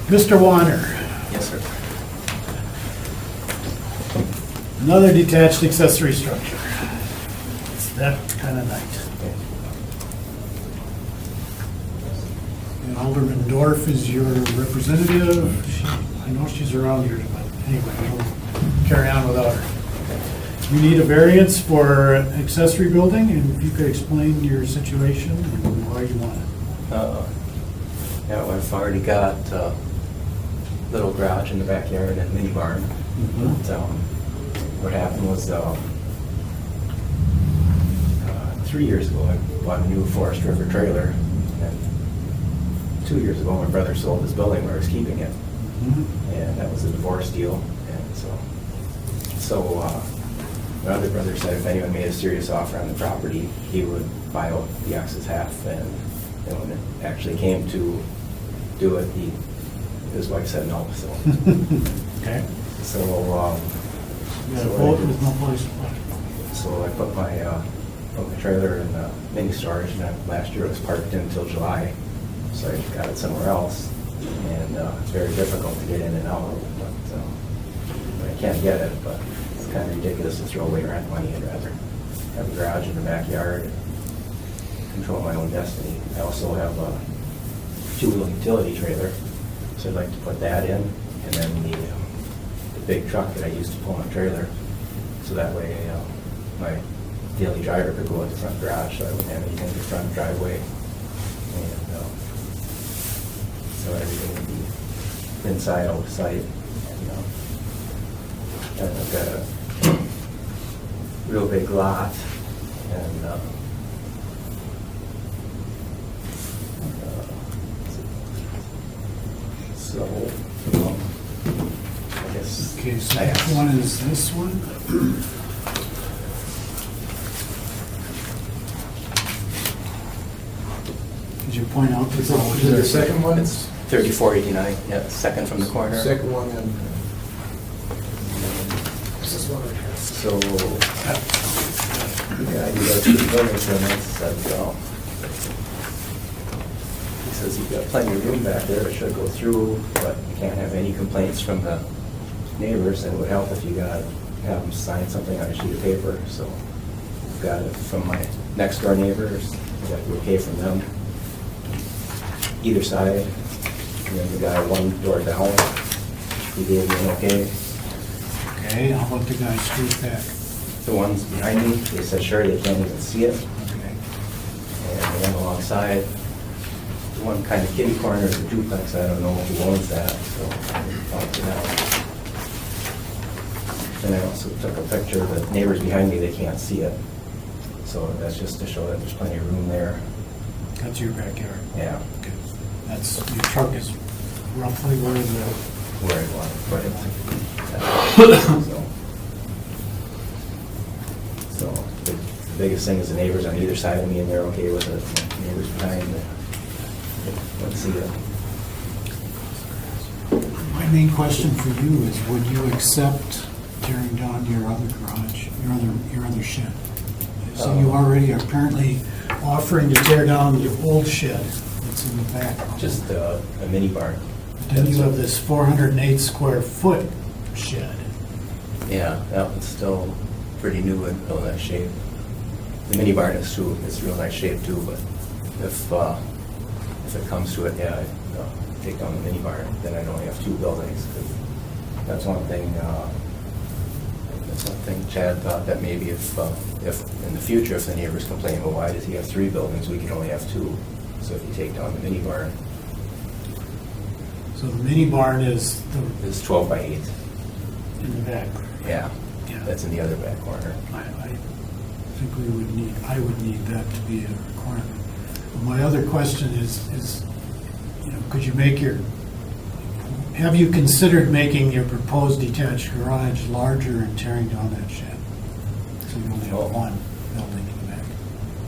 Mr. Warner, Yes, sir. another detached accessory structure. It's that kind of night. And Alderman Dorf is your representative. I know she's around here, but anyway, we'll carry on without her. You need a variance for accessory building, and if you could explain your situation and why you want it. Yeah, I've already got a little garage in the backyard and mini barn. But, what happened was 3 years ago, I bought a new Forest River trailer. And 2 years ago, my brother sold his building where I was keeping it. And that was a divorce deal. And so my other brother said if anyone made a serious offer on the property, he would buy out the ex's half. And when it actually came to do it, his wife said no. So Okay. So You got a boat with no place to put it. So I put my trailer in mini storage, and last year it was parked until July. So I got it somewhere else, and it's very difficult to get in and out. But I can't get it, but it's kind of ridiculous to throw away rent money. I'd rather have a garage in the backyard and control my own destiny. I also have a two-wheel utility trailer, so I'd like to put that in, and then the big truck that I use to pull my trailer, so that way my daily driver could go at the front garage, so I wouldn't have anything in the front driveway. And so everything would be inside, outside. And I've got a real big lot, and so I guess. Okay, so I which asked- one is this one? Could you point out this? Is it the second one? It's 3489, yeah, second from the corner. Second one, and So, yeah, I do go to the building permits, and he says you've got plenty of room back there, it should go through, but you can't have any complaints from the neighbors, and it would help if you have them sign something on a sheet of paper, so I've got it from my next door neighbors, I got the okay from them, either side, and then the guy one door down, he gave me an okay. Okay, how about the guy straight back? The ones behind me, they said sure, they can't even see it. Okay. And the one alongside, the one kind of kitty corner is a duplex, I don't know who owns that, so I'll talk to them. And I also took a picture of the neighbors behind me, they can't see it. So that's just to show that there's plenty of room there. That's your backyard. Yeah. Okay. That's, your truck is roughly where the, Where I want to put it. So the biggest thing is the neighbors on either side of me, and they're okay with it. The neighbors behind, let's see it. my main question for you is, would you accept tearing down your other garage, your other shed? So you already are apparently offering to tear down your old shed that's in the back. Just a mini barn. Then you have this 408 square foot shed. Yeah, that one's still pretty new and real nice shape. The mini barn is too, it's real nice shape too, but if it comes to it, yeah, I'd take down the mini barn, then I'd only have two buildings. 'Cause that's one thing Chad thought, that maybe if in the future, if the neighbors complain, well, why does he have three buildings, we can only have two. So if you take down the mini barn, So the mini barn is it's 12 by 8. in the back. Yeah, Yeah. that's in the other back corner. I think I would need that to be a requirement. My other question is, could you make your Have you considered making your proposed detached garage larger and tearing down that shed? So you only have one building in the back.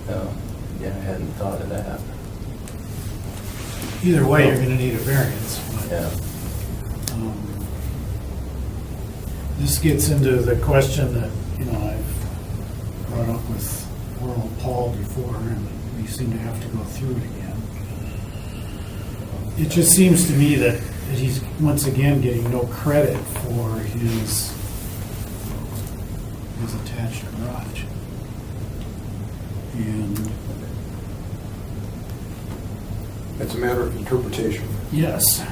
Oh, yeah, I hadn't thought of that. Either way, you're gonna need a variance. But, Yeah. This gets into the question that, I've brought up with Oral Paul before, and we seem to have to go through it again. It just seems to me that he's, once again, getting no credit for his attached garage. And, It's a matter of interpretation. yes,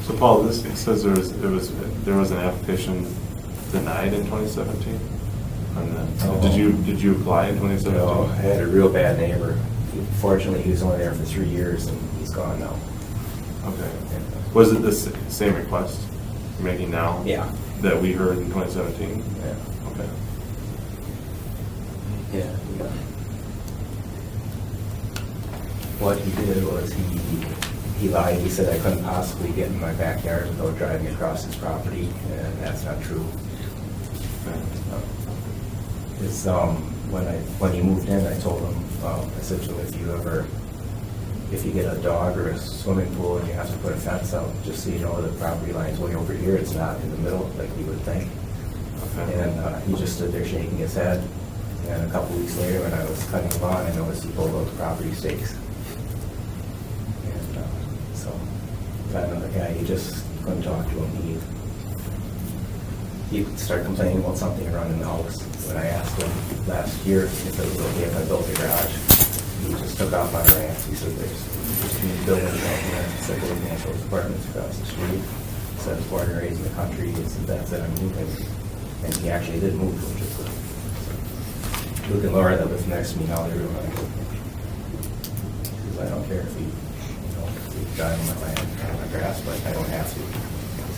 So Paul, this, it says there was an application denied in 2017? Did you apply in 2017? No, I had a real bad neighbor. Fortunately, he was only there for 3 years and he's gone now. Okay. Was it the same request you're making now? Yeah. That we heard in 2017? Yeah. Okay. Yeah. What he did was he lied. He said I couldn't possibly get in my backyard without driving across his property, and that's not true. It's, when he moved in, I told him, I said to him, if you get a dog or a swimming pool and you have to put a fence out, just so you know the property line's way over here, it's not in the middle like you would think. Okay. And he just stood there shaking his head. And a couple weeks later, when I was cutting the lawn, I noticed he pulled out the property stakes. And so, got another guy, he just couldn't talk to him. He started complaining about something around in the house. When I asked him last year if it was okay if I built a garage, he just took off on a rant. He said there's too many buildings out here. He said we're looking at those apartments across the street. He said I was born and raised in the country. He said that's it, I'm moving. And he actually did move, which is good. Luke and Laura that lives next to me now, they're real nice. Because I don't care if you drive on my land, on my grass, but I don't have to.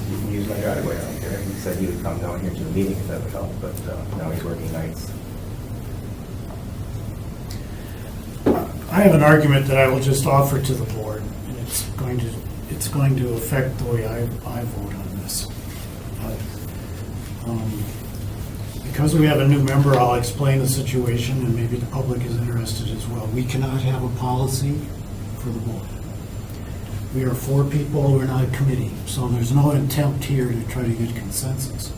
You can use my driveway, I don't care. He said he would come down here to the meeting if that would help, but now he's working nights. I have an argument that I will just offer to the board, and it's going to affect the way I vote on this. But, because we have a new member, I'll explain the situation, and maybe the public is interested as well. We cannot have a policy for the board. We are 4 people, we're not a committee, so there's no attempt here to try to get consensus.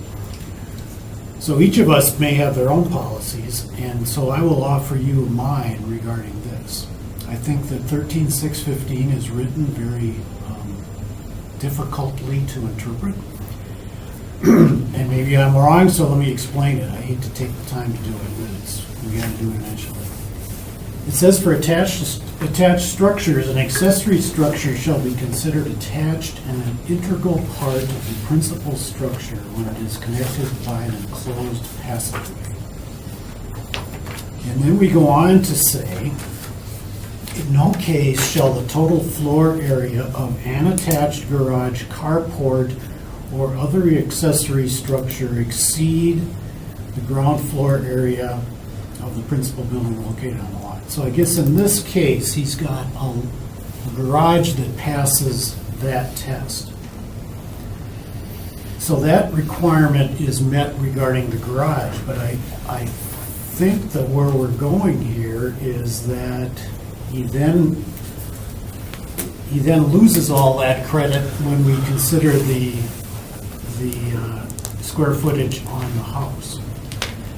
So each of us may have their own policies, and so I will offer you mine regarding this. I think that 13.615 is written very difficultly to interpret. And maybe I'm wrong, so let me explain it. I hate to take the time to do it, but we got to do it eventually. It says for attached structures, an accessory structure shall be considered attached and an integral part of the principal structure when it is connected by an enclosed passageway. And then we go on to say, in no case shall the total floor area of an attached garage, carport, or other accessory structure exceed the ground floor area of the principal building located on the lot. So I guess in this case, he's got a garage that passes that test. So that requirement is met regarding the garage, but I think that where we're going here is that he then loses all that credit when we consider the square footage on the house.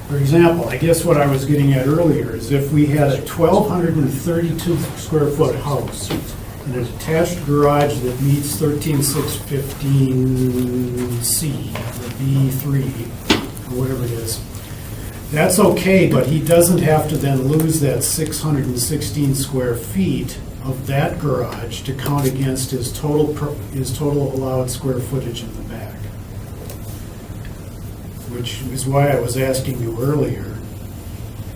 For example, I guess what I was getting at earlier is if we had a 1,232 square foot house and a detached garage that meets 13.615C, the B3, or whatever it is, that's okay, but he doesn't have to then lose that 616 square feet of that garage to count against his total allowed square footage in the back. Which is why I was asking you earlier,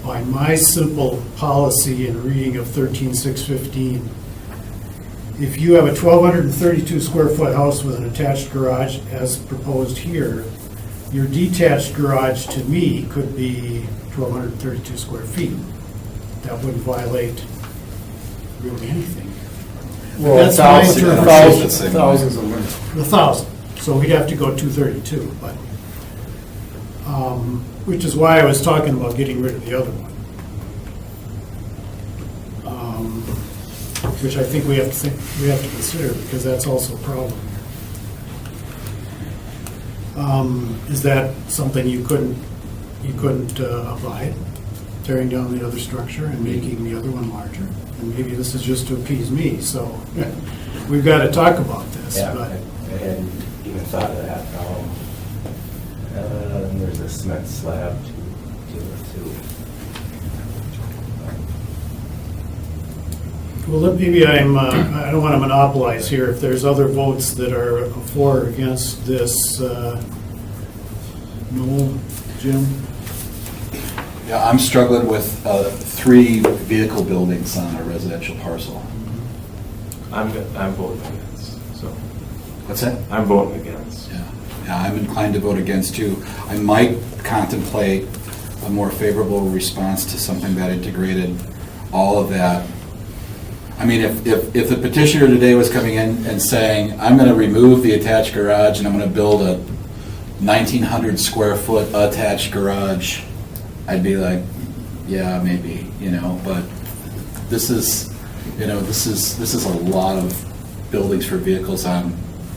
by my simple policy and reading of 13.615, if you have a 1,232 square foot house with an attached garage as proposed here, your detached garage to me could be 1,232 square feet. That wouldn't violate really anything. Well, That's fine. thousands of women. The 1,000, so we'd have to go 232, but, which is why I was talking about getting rid of the other one. Which I think we have to consider, because that's also a problem. Is that something you couldn't abide, tearing down the other structure and making the other one larger? And maybe this is just to appease me, so we've got to talk about this, Yeah, but. I hadn't even thought of that. And there's a cement slab to deal with too. Well, maybe I don't want to monopolize here. If there's other votes that are for or against this, no, Jim? Yeah, I'm struggling with 3 vehicle buildings on a residential parcel. I'm voting against, so. What's that? I'm voting against. Yeah, I'm inclined to vote against too. I might contemplate a more favorable response to something that integrated all of that. I mean, if the petitioner today was coming in and saying, I'm going to remove the attached garage and I'm going to build a 1,900 square foot attached garage, I'd be like, yeah, maybe, but this is a lot of buildings for vehicles on,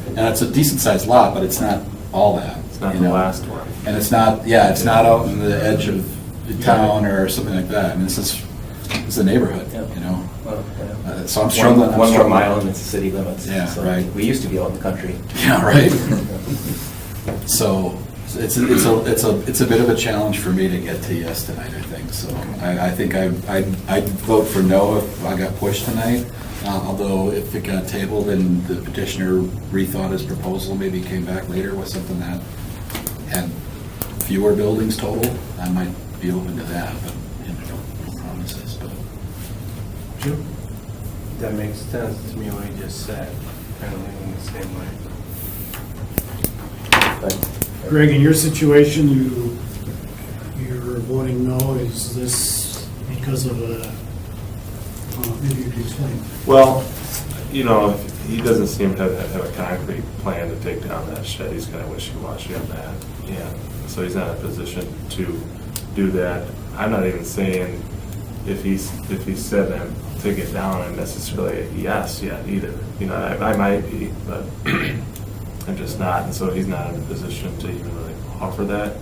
and it's a decent sized lot, but it's not all that. It's not the last one. And it's not out on the edge of the town or something like that. I mean, it's a neighborhood, Well, yeah. So I'm struggling. One more mile and it's the city limits. Yeah, So right. We used to be out in the country. Yeah, right. So it's a bit of a challenge for me to get to yes tonight, I think. So I think I'd vote for no if I got pushed tonight. Although if it got tabled and the petitioner rethought his proposal, maybe came back later with something that had fewer buildings total, I might be open to that, but no promises. But Jim? That makes sense to me what you just said, kind of leaning the same way. Greg, in your situation, you're voting no. Is this because of maybe you could explain? Well, he doesn't seem to have a concrete plan to take down that shed. He's kind of wishy-washy on that. And so he's not in a position to do that. I'm not even saying if he said that to get down and necessarily a yes yet either. I might be, but I'm just not. And so he's not in a position to even really offer that.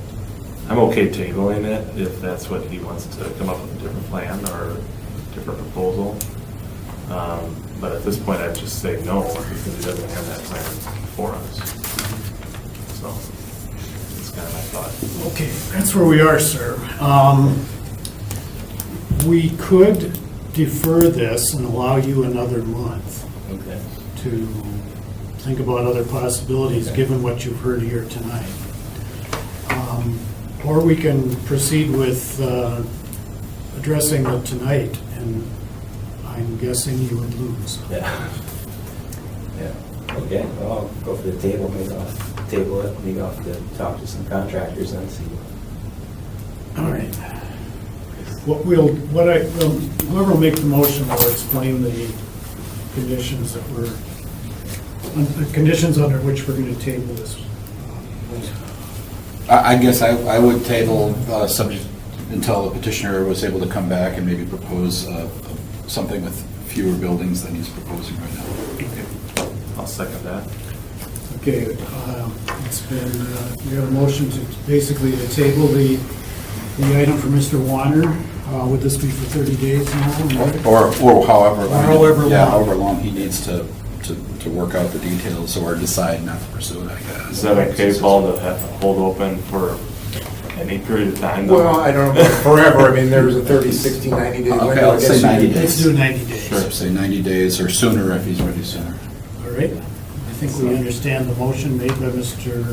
I'm okay tabling it if that's what he wants to come up with a different plan or a different proposal. But at this point, I'd just say no because he doesn't have that plan for us. So that's kind of my thought. Okay, that's where we are, sir. We could defer this and allow you another month Okay. to think about other possibilities, given what you've heard here tonight. Or we can proceed with addressing it tonight, and I'm guessing you would lose. Yeah. Okay, well, I'll go for the table, maybe I'll table it, maybe I'll have to talk to some contractors and see. All right. Whoever will make the motion will explain the conditions conditions under which we're going to table this. I guess I would table subject until the petitioner was able to come back and maybe propose something with fewer buildings than he's proposing right now. I'll second that. Okay, it's been, we have a motion to basically to table the item for Mr. Warner. Would this be for 30 days now? Or however. However long he needs to work out the details or decide not to pursue it, I guess. Is that okay, Paul, to have to hold open for any period of time? though? Well, I don't know about forever. I mean, there's a 30, 60, 90 day window. Okay, I let's say guess you 90 could- days. Let's do 90 days. Sure, say 90 days or sooner if he's ready sooner. All right. I think we understand the motion made by Mr.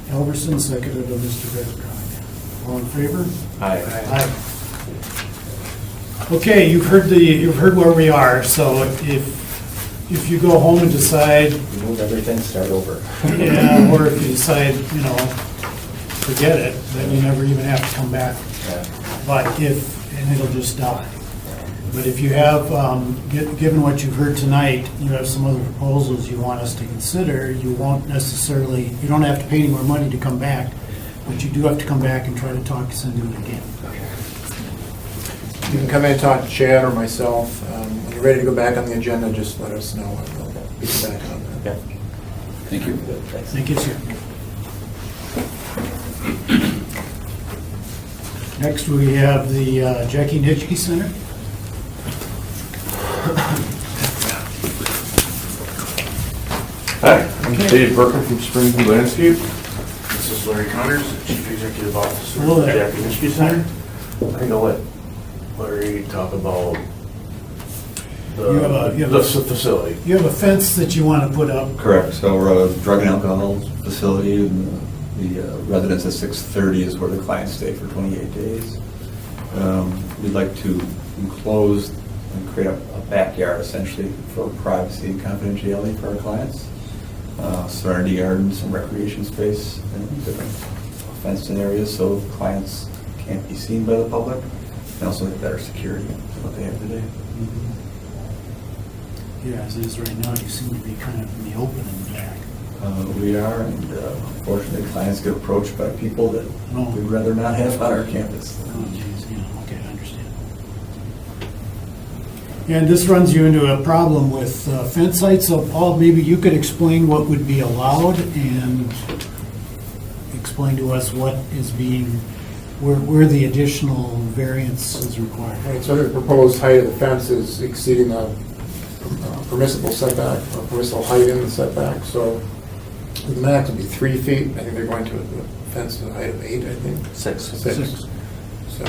Elverson, seconded by Mr. Bedcock. All in favor? Aye. Aye. Okay, you've heard where we are, so if you go home and decide, Remove everything, start over. yeah, or if you decide, forget it, then you never even have to come back. Yeah. But and it'll just die. But if you have, given what you've heard tonight, you have some other proposals you want us to consider, you won't necessarily, you don't have to pay any more money to come back, but you do have to come back and try to talk us into it again. You can come in and talk to Chad or myself. When you're ready to go back on the agenda, just let us know, and we'll be back on that. Thank you. Thank you, sir. Next, we have the Jackie Nitschke Center. Hi, I'm Dave Burkham from Springview Landscape. This is Larry Connors, the Chief Executive Officer Hello of the there. Jackie Nitschke Center. I'm going to let Larry talk about You have a- the facility. You have a fence that you want to put up. Correct, so we're a drug and alcohol facility, and the residence at 630 is where the clients stay for 28 days. We'd like to enclose and create a backyard essentially for privacy and confidentiality for our clients. Serenity garden, some recreation space, and different fenced-in areas so clients can't be seen by the public, and also have better security than what they have today. Yeah, as it is right now, you seem to be kind of in the open in the back. We are, and unfortunately, clients get approached by people that we'd rather not have on our campus. Oh, geez, yeah, okay, I understand. And this runs you into a problem with fence sites, so Paul, maybe you could explain what would be allowed and explain to us what is being, where the additional variance is required. Right, so the proposed height of the fence is exceeding the permissible setback, or permissible height in the setback, so the max would be 3 feet. I think they're going to a fence to a height of 8, I think. 6. So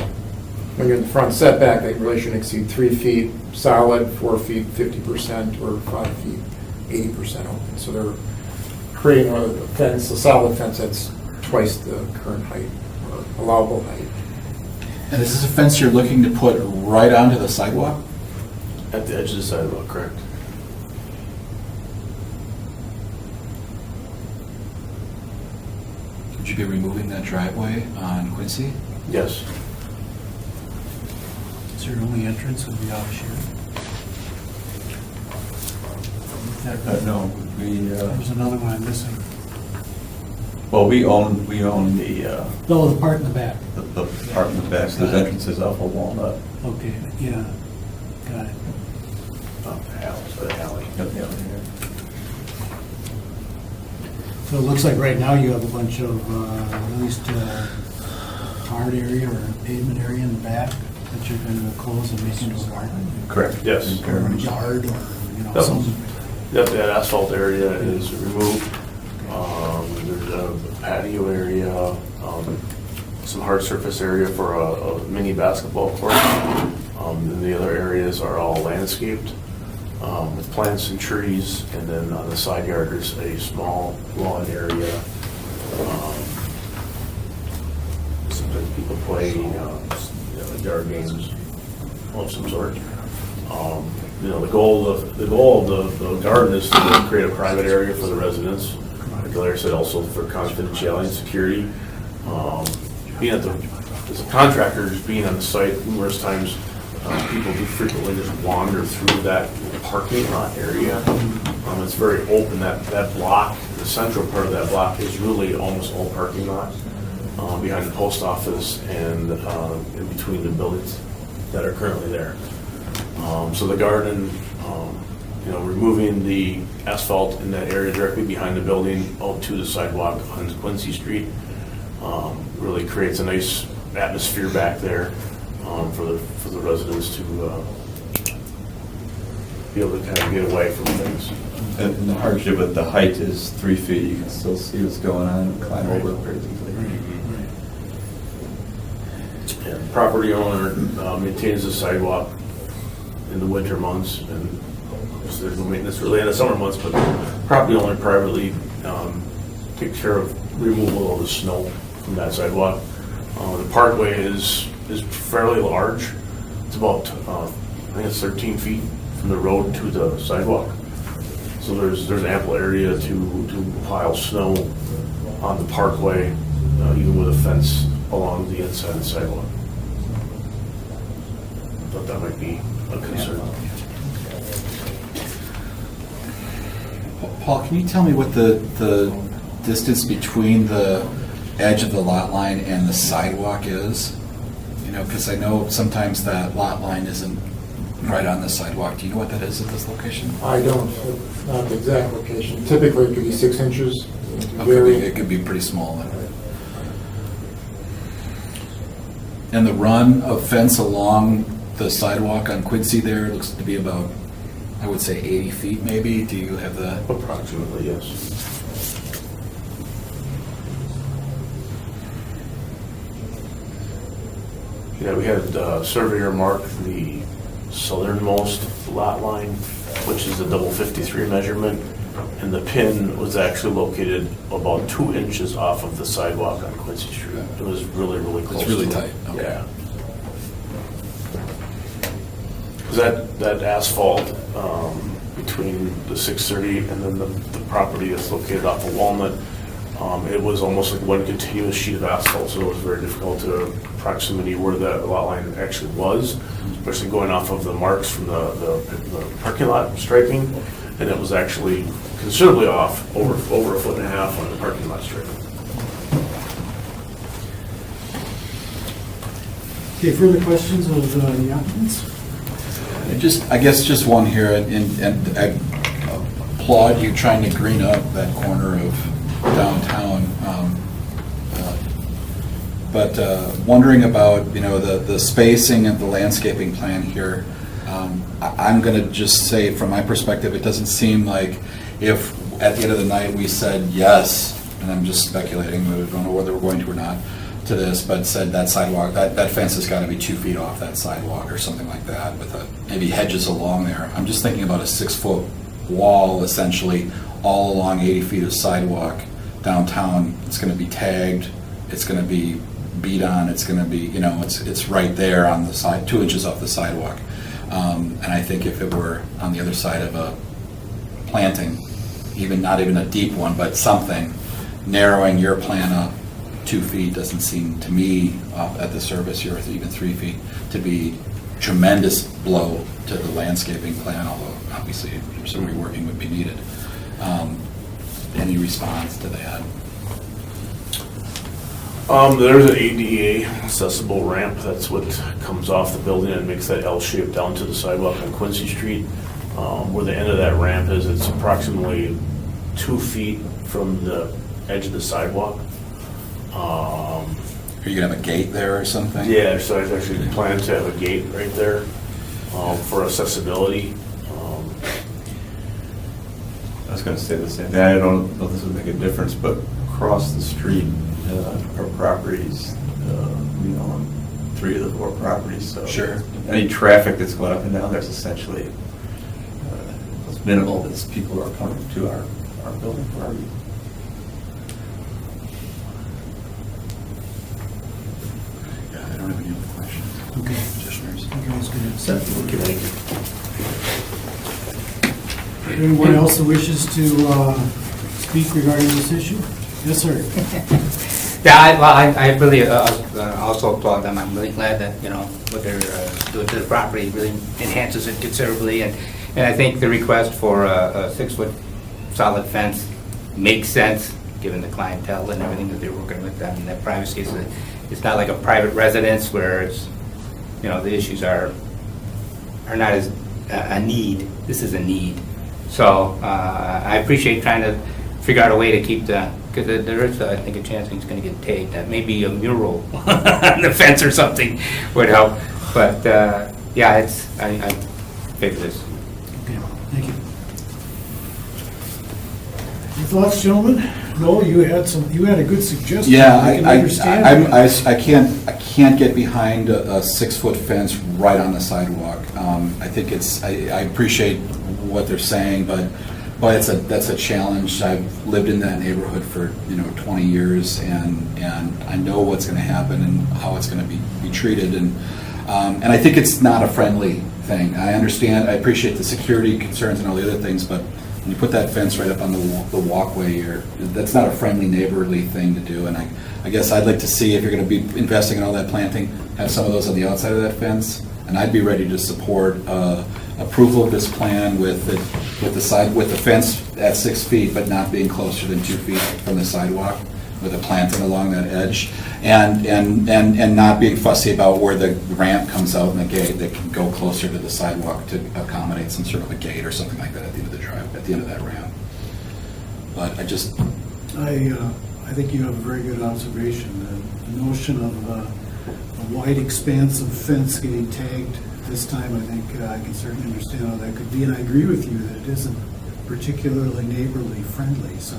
when you're in the front setback, they really shouldn't exceed 3 feet solid, 4 feet 50%, or 5 feet 80% open. So they're creating a fence, a solid fence that's twice the current height, or allowable height. And is this a fence you're looking to put right onto the sidewalk? At the edge of the sidewalk, correct? Would you be removing that driveway on Quincy? Yes. Is your only entrance would be out here? No, There's another one I'm missing. well, we own the Oh, the part in the back. the part in the back, so there's entrances off of Walnut. Okay, yeah, got it. The alley. So it looks like right now you have a bunch of, at least hard area or pavement area in the back that you're going to close and make into a garden? Correct, yes. Or a yard or, Yep. some, Yep, that asphalt area is removed. There's a patio area, some hard surface area for a mini basketball court. And the other areas are all landscaped with plants and trees. And then on the side yard, there's a small lawn area. Sometimes people play, yard games of some sort. The goal of the garden is to create a private area for the residents. Like Larry said, also for confidentiality and security. Being as a contractor, just being on the site numerous times, people do frequently just wander through that parking lot area. It's very open. That block, the central part of that block, is really almost all parking lot behind the post office and in between the buildings that are currently there. So the garden, removing the asphalt in that area directly behind the building out to the sidewalk on Quincy Street really creates a nice atmosphere back there for the residents to be able to kind of get away from things. And the hardship with the height is 3 feet, you can still see what's going on and climb over it pretty easily. And the property owner maintains the sidewalk in the winter months, and there's no maintenance really in the summer months, but property owner privately takes care of removal of the snow from that sidewalk. The parkway is fairly large. It's about, I think it's 13 feet from the road to the sidewalk. So there's ample area to pile snow on the parkway, even with a fence along the inside of the sidewalk. I thought that might be a concern. Paul, can you tell me what the distance between the edge of the lot line and the sidewalk is? You know, because I know sometimes that lot line isn't right on the sidewalk. Do you know what that is at this location? I don't, not the exact location. Typically, it could be 6 inches. It could be pretty small then. And the run of fence along the sidewalk on Quincy there looks to be about, I would say 80 feet maybe. Do you have the? Approximately, yes. Yeah, we had the surveyor mark the southernmost lot line, which is the double 53 measurement, and the pin was actually located about 2 inches off of the sidewalk on Quincy Street. It was really, really close. It's really to it. tight, okay. Yeah. 'Cause that asphalt between the 630 and then the property that's located off of Walnut, it was almost like one continuous sheet of asphalt, so it was very difficult to proximity where the lot line actually was, especially going off of the marks from the parking lot striping, and it was actually considerably off, over a foot and a half on the parking lot striping. Okay, further questions of the applicants? I guess just one here, and I applaud you trying to green up that corner of downtown. But wondering about, you know, the spacing and the landscaping plan here. I'm going to just say, from my perspective, it doesn't seem like if at the end of the night we said yes, and I'm just speculating, I don't know whether we're going to or not, to this, but said that sidewalk, that fence has got to be 2 feet off that sidewalk or something like that, with maybe hedges along there. I'm just thinking about a 6-foot wall, essentially, all along 80 feet of sidewalk downtown. It's going to be tagged, it's going to be beat on, it's going to be, you know, it's right there on the side, 2 inches off the sidewalk. And I think if it were on the other side of a planting, not even a deep one, but something, narrowing your plan up 2 feet doesn't seem to me, at the surface here, even 3 feet, to be tremendous blow to the landscaping plan, although obviously some reworking would be needed. Any response to that? There's an ADA accessible ramp. That's what comes off the building and makes that L shape down to the sidewalk on Quincy Street. Where the end of that ramp is, it's approximately 2 feet from the edge of the sidewalk. Are you gonna have a gate there or something? Yeah, so I actually plan to have a gate right there for accessibility. I was going to say the same thing. I don't know if this would make a difference, but across the street, our properties, we own 3 of the 4 properties, so sure. Any traffic that's going up and down there's essentially as minimal as people who are coming to our building for our use. Yeah, I don't have any other questions. Okay. Petitioners. You guys can accept. Thank you. Anyone else that wishes to speak regarding this issue? Yes, sir. Yeah, I really also applaud them. I'm really glad that, you know, what they're doing to the property really enhances it considerably. And I think the request for a 6-foot solid fence makes sense, given the clientele and everything that they're working with them. And that privacy is, it's not like a private residence where it's, you know, the issues are not as a need. This is a need. So I appreciate trying to figure out a way to keep because there is, I think, a chance it's going to get tagged. That maybe a mural on the fence or something would help. But yeah, I favor this. Okay, thank you. Your thoughts, gentlemen? No, you had a good suggestion. Yeah, I can understand. I can't get behind a 6-foot fence right on the sidewalk. I think I appreciate what they're saying, but that's a challenge. I've lived in that neighborhood for 20 years, and I know what's going to happen and how it's going to be treated, and I think it's not a friendly thing. I understand. I appreciate the security concerns and all the other things, but when you put that fence right up on the walkway, that's not a friendly neighborly thing to do. And I guess I'd like to see, if you're going to be investing in all that planting, have some of those on the outside of that fence. And I'd be ready to support approval of this plan with the fence at 6 feet, but not being closer than 2 feet from the sidewalk, with a planting along that edge, and not being fussy about where the ramp comes out and the gate, that can go closer to the sidewalk to accommodate some sort of a gate or something like that at the end of the drive, at the end of that ramp. But I think you have a very good observation. The notion of a wide expanse of fence getting tagged this time, I think I can certainly understand how that could be, and I agree with you that it isn't particularly neighborly friendly, so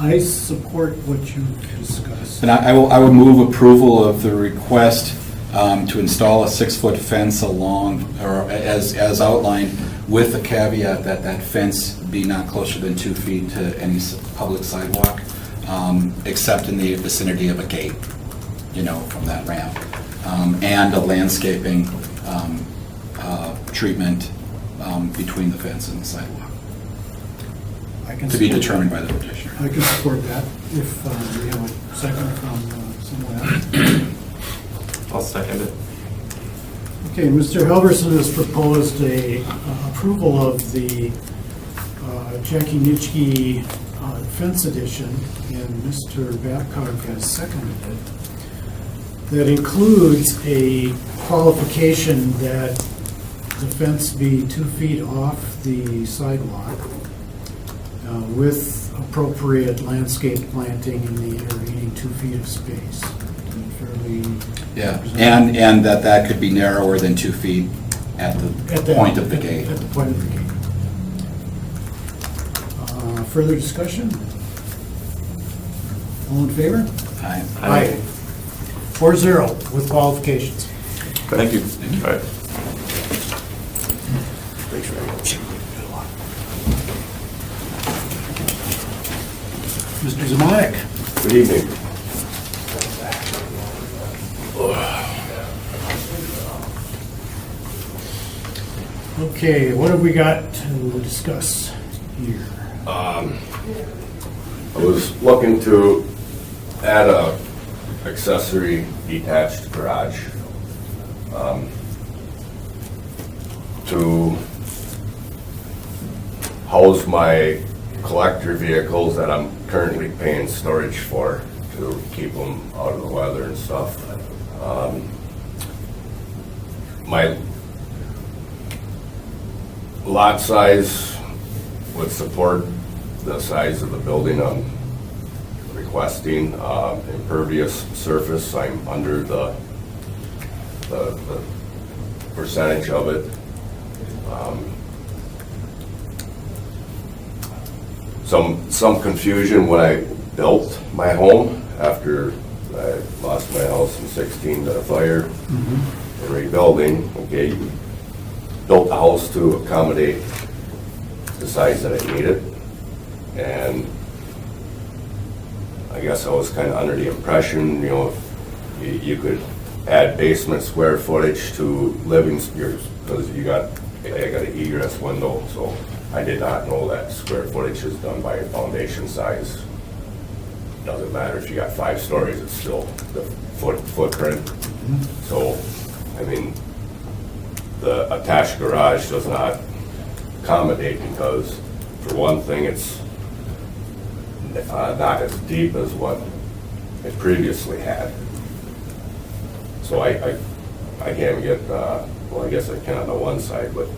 I support what you've discussed. And I would move approval of the request to install a 6-foot fence along, or as outlined, with the caveat that that fence be not closer than 2 feet to any public sidewalk, except in the vicinity of a gate, from that ramp, and a landscaping treatment between the fence and the sidewalk, to be determined by the petitioner. I can support that if we have a second from someone else. I'll second it. Okay, Mr. Helverson has proposed a approval of the Jackie Nitschke fence addition, and Mr. Babcock has seconded it. That includes a qualification that the fence be 2 feet off the sidewalk with appropriate landscape planting in the intervening 2 feet of space. Fairly Yeah, and that could be narrower than 2 feet at the point of the gate. At the point of the gate. Further discussion? All in favor? Aye. Aye. 4-0 with qualifications. Thank you. All right. Thanks very much. Mr. Zamanek? Good evening. Okay, what have we got to discuss here? I was looking to add a accessory detached garage to house my collector vehicles that I'm currently paying storage for, to keep them out of the weather and stuff. My lot size would support the size of the building I'm requesting. Impervious surface, I'm under the percentage of it. Some confusion when I built my home after I lost my house in 16 to a fire and rebuilding. Okay, built the house to accommodate the size that I needed, and I guess I was kind of under the impression, if you could add basement square footage to living space, because I got an egress window, so I did not know that square footage is done by foundation size. Doesn't matter if you got 5 stories, it's still the footprint. So, I mean, the attached garage does not accommodate, because for one thing, it's not as deep as what it previously had. So I can't get, well, I guess I can on the one side, but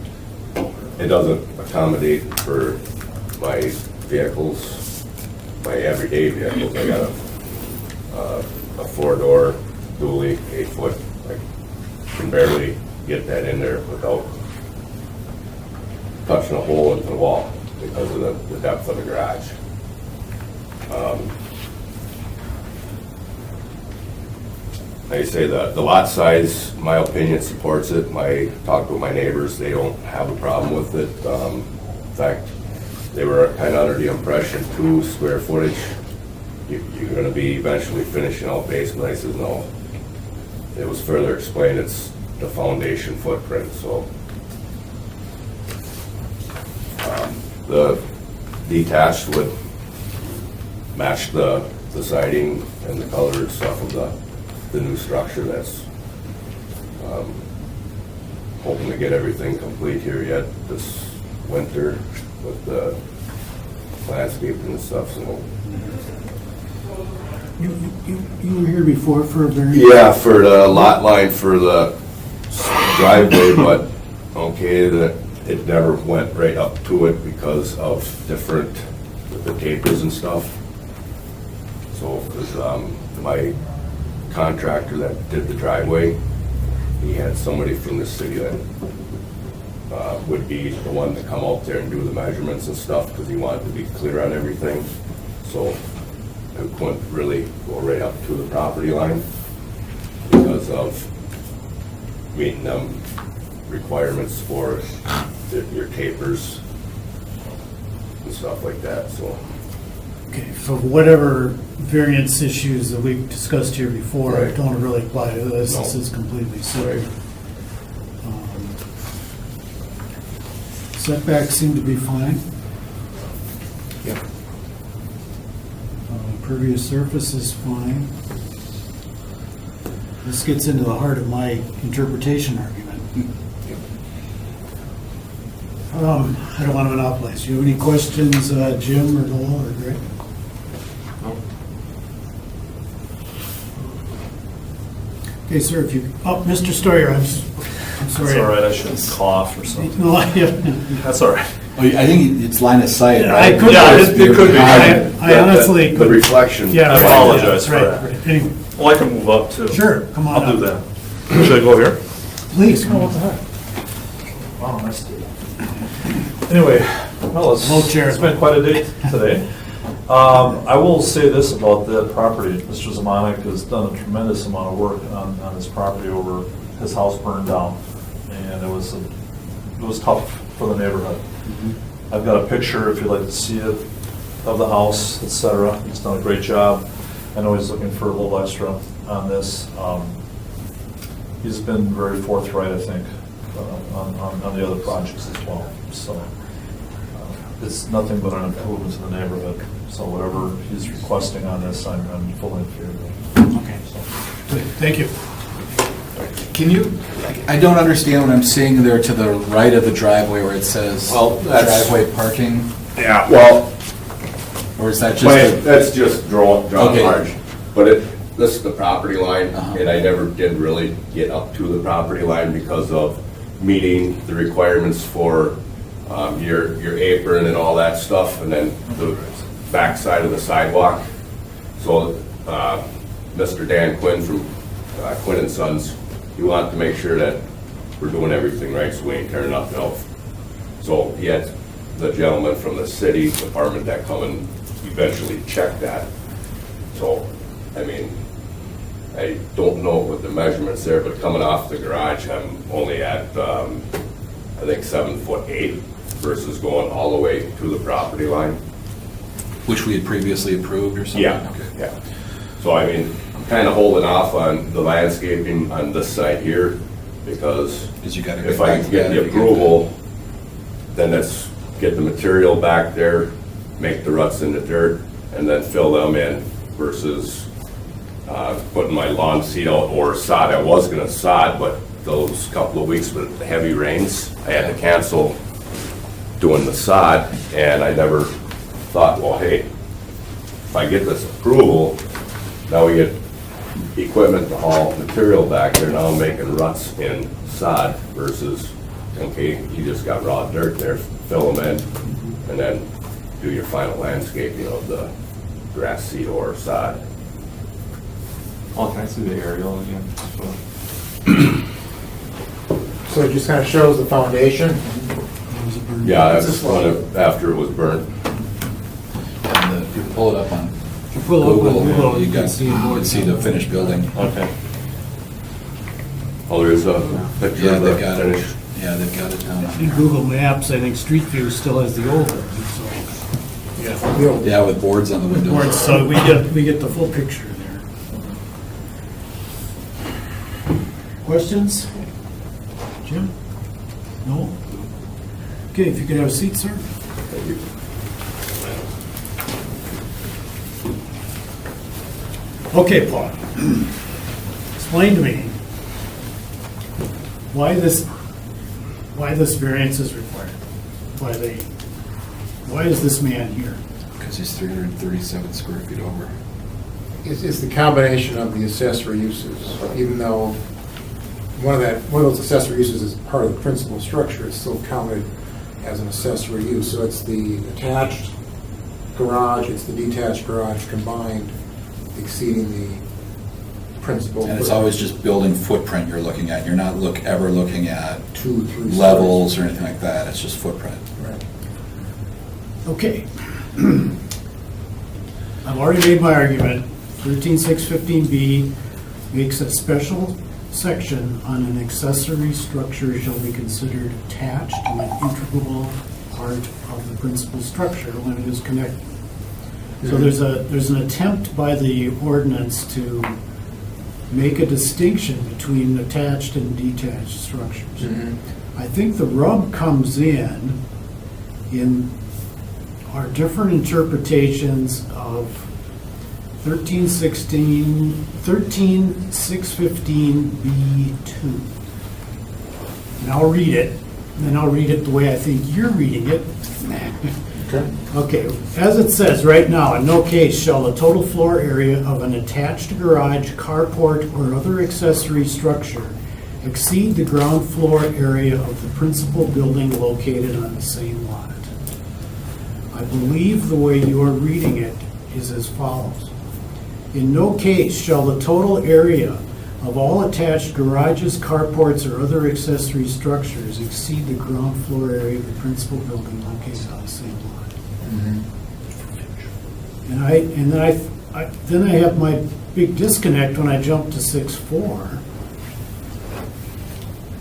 it doesn't accommodate for my vehicles, my everyday vehicles. I got a 4-door dually, 8-foot. I can barely get that in there without touching a hole into the wall because of the depth of the garage. Like I say, the lot size, my opinion, supports it. Talked with my neighbors, they don't have a problem with it. In fact, they were kind of under the impression 2 square footage, you're going to be eventually finishing out basement. I said no. It was further explained, it's the foundation footprint. So the detached would match the siding and the color and stuff of the new structure that's hoping to get everything complete here yet this winter with the landscaping and stuff, so. You were here before for a variance? Yeah, for the lot line for the driveway, but, okay, that it never went right up to it because of different, with the tapers and stuff. So, because my contractor that did the driveway, he had somebody from the city that would be the one to come out there and do the measurements and stuff, because he wanted to be clear on everything. So it couldn't really go right up to the property line because of meeting them requirements for your tapers and stuff like that, so. Okay, so whatever variance issues that we discussed here before Right. don't really apply to this. No. This is completely separate. Setbacks seem to be fine. Yep. Pervious surface is fine. This gets into the heart of my interpretation argument. I don't want to monopolize. Do you have any questions, Jim or Noel or Greg? Okay, sir, if you, Mr. Stoyer, I'm sorry. It's all right, I shouldn't cough or something. No, That's all right. Oh, I think it's line of sight, Yeah, right? I could- Yeah, it could be. I honestly The could. reflection. Yeah, I right, apologize for right, that. right. Anyway, Well, I can move up too. Sure, come on I'll do up. that. Should I go here? Please, come on. Wow, nice. Anyway, well, it's been quite a day today. I will say this about that property. Mr. Zamanek has done a tremendous amount of work on his property over, his house burned down. And it was tough for the neighborhood. I've got a picture, if you'd like to see it, of the house, et cetera. He's done a great job. I know he's looking for a little extra on this. He's been very forthright, I think, on the other projects as well. So it's nothing but an improvement to the neighborhood. So whatever he's requesting on this, I'm fully in favor of. Okay. Thank you. Can you, I don't understand what I'm seeing there to the right of the driveway where it says Well, that's- driveway parking, Yeah, well, or is that just? a- that's just drawn Okay. large. But this is the property line, Uh-huh. and I never did really get up to the property line because of meeting the requirements for your apron and all that stuff, and then the backside of the sidewalk. So Mr. Dan Quinn from Quinn and Sons, he wanted to make sure that we're doing everything right, so we ain't tearing nothing out. So he had the gentleman from the city department that come and eventually check that. So, I mean, I don't know what the measurements there, but coming off the garage, I'm only at, I think 7'8" versus going all the way to the property line. Which we had previously approved or something? Yeah, Okay. yeah. So I mean, I'm kind of holding off on the landscaping on this side here because you gotta if go I back can get to the that again. approval, then let's get the material back there, make the ruts in the dirt, and then fill them in versus putting my lawn seed out or sod. I was gonna sod, but those couple of weeks with the heavy rains, I had to cancel doing the sod, and I never thought, well, hey, if I get this approval, now we get equipment to haul material back there, now I'm making ruts in sod versus, okay, you just got raw dirt there, fill them in, and then do your final landscaping of the grass seed or sod. Oh, can I see the aerial again? So it just kind of shows the foundation. Yeah, that's one after it was burnt. And if you pull it up on If you pull it up on Google, Google, you you can can see more. see the finished building. Okay. Oh, there's a picture Yeah, of the they've got it. finished. Yeah, they've got it down on In there. Google Maps, I think Street View still has the old one, so. Yeah. Yeah, with boards on the windows. Boards, so we get the full picture there. Questions? Jim? No? Okay, if you could have a seat, sir. Thank you. Okay, Paul. Explain to me why this why this variance is required. Why is this man here? Because he's 337 square feet over. It's the combination of the accessory uses, even though one of those accessory uses is part of the principal structure, it's still counted as an accessory use. So it's the attached garage, it's the detached garage combined exceeding the principal. And it's always just building footprint you're looking at. You're not ever looking at 2, 3 levels or anything like that. It's just footprint. Right. Okay. I've already made my argument. 13615B makes a special section on an accessory structure shall be considered attached to an integral part of the principal structure when it is connected. So there's an attempt by the ordinance to make a distinction between attached and detached structures. I think the rub comes in our different interpretations of 13615B2. And I'll read it, and then I'll read it the way I think you're reading it. Okay, as it says right now, in no case shall the total floor area of an attached garage, carport, or other accessory structure exceed the ground floor area of the principal building located on the same lot. I believe the way you are reading it is as follows. In no case shall the total area of all attached garages, carports, or other accessory structures exceed the ground floor area of the principal building located on the same lot. And then I have my big disconnect when I jump to 6.4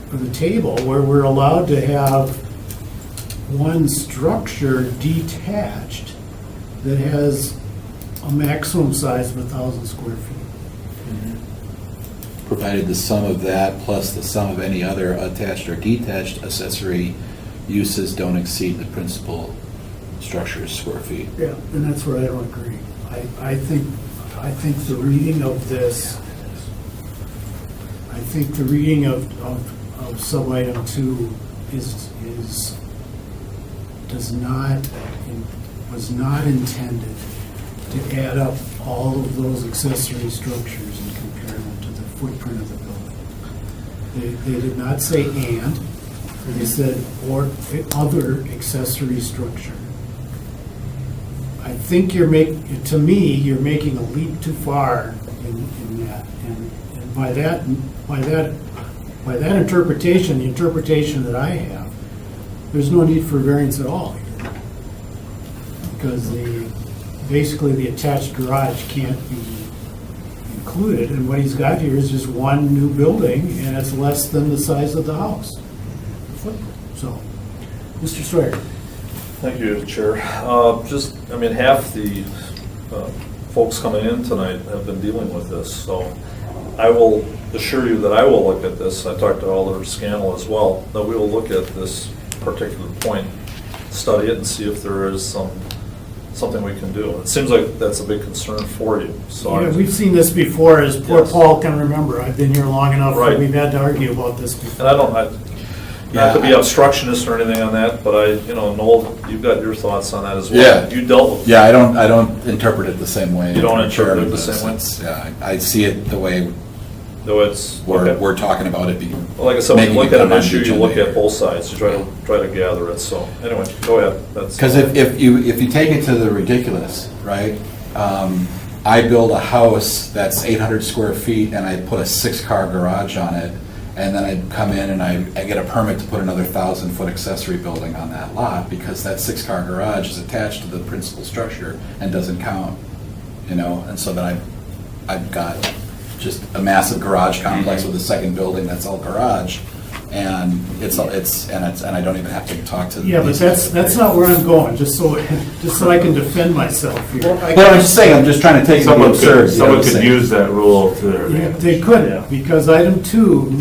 for the table where we're allowed to have one structure detached that has a maximum size of 1,000 square feet. Provided the sum of that plus the sum of any other attached or detached accessory uses don't exceed the principal structure's square feet. Yeah, and that's where I don't agree. I think the reading of this, I think the reading of sub-item 2 was not intended to add up all of those accessory structures and compare them to the footprint of the building. They did not say and, they said or other accessory structure. I think you're making a leap too far in that. And by that interpretation, the interpretation that I have, there's no need for variance at all here. Because basically the attached garage can't be included, and what he's got here is just one new building, and it's less than the size of the house. So, Mr. Sawyer. Thank you, Chair. Half the folks coming in tonight have been dealing with this, so I will assure you that I will look at this. I talked to Alder Scannell as well, that we will look at this particular point, study it, and see if there is something we can do. It seems like that's a big concern for you. So Yeah, we've seen this before, as poor Yes. Paul can remember. I've been here long enough that Right. we've had to argue about this before. And not to be obstructionist or anything on that, but Noel, you've got your thoughts on that as well. Yeah. You dealt with it. Yeah, I don't interpret it the same way. You don't interpret it the Chair, same way? Yeah, I see it the way Though it's, we're talking about it being. well, like I said, when you look at an making it issue, you come look on at both sides, you try to gather it, so, anyway, go ahead. Because if you take it to the ridiculous, right? I build a house that's 800 square feet and I put a 6-car garage on it, and then I come in and I get a permit to put another 1,000-foot accessory building on that lot because that 6-car garage is attached to the principal structure and doesn't count, and so then I've got just a massive garage complex with a second building that's all garage, and and I don't even have to talk to. Yeah, but that's not where I'm going, just so I can defend myself here. Well, I'm just saying, I'm just trying to take it to the absurd. Someone could use that rule to their Yeah, advantage. they could, because item 2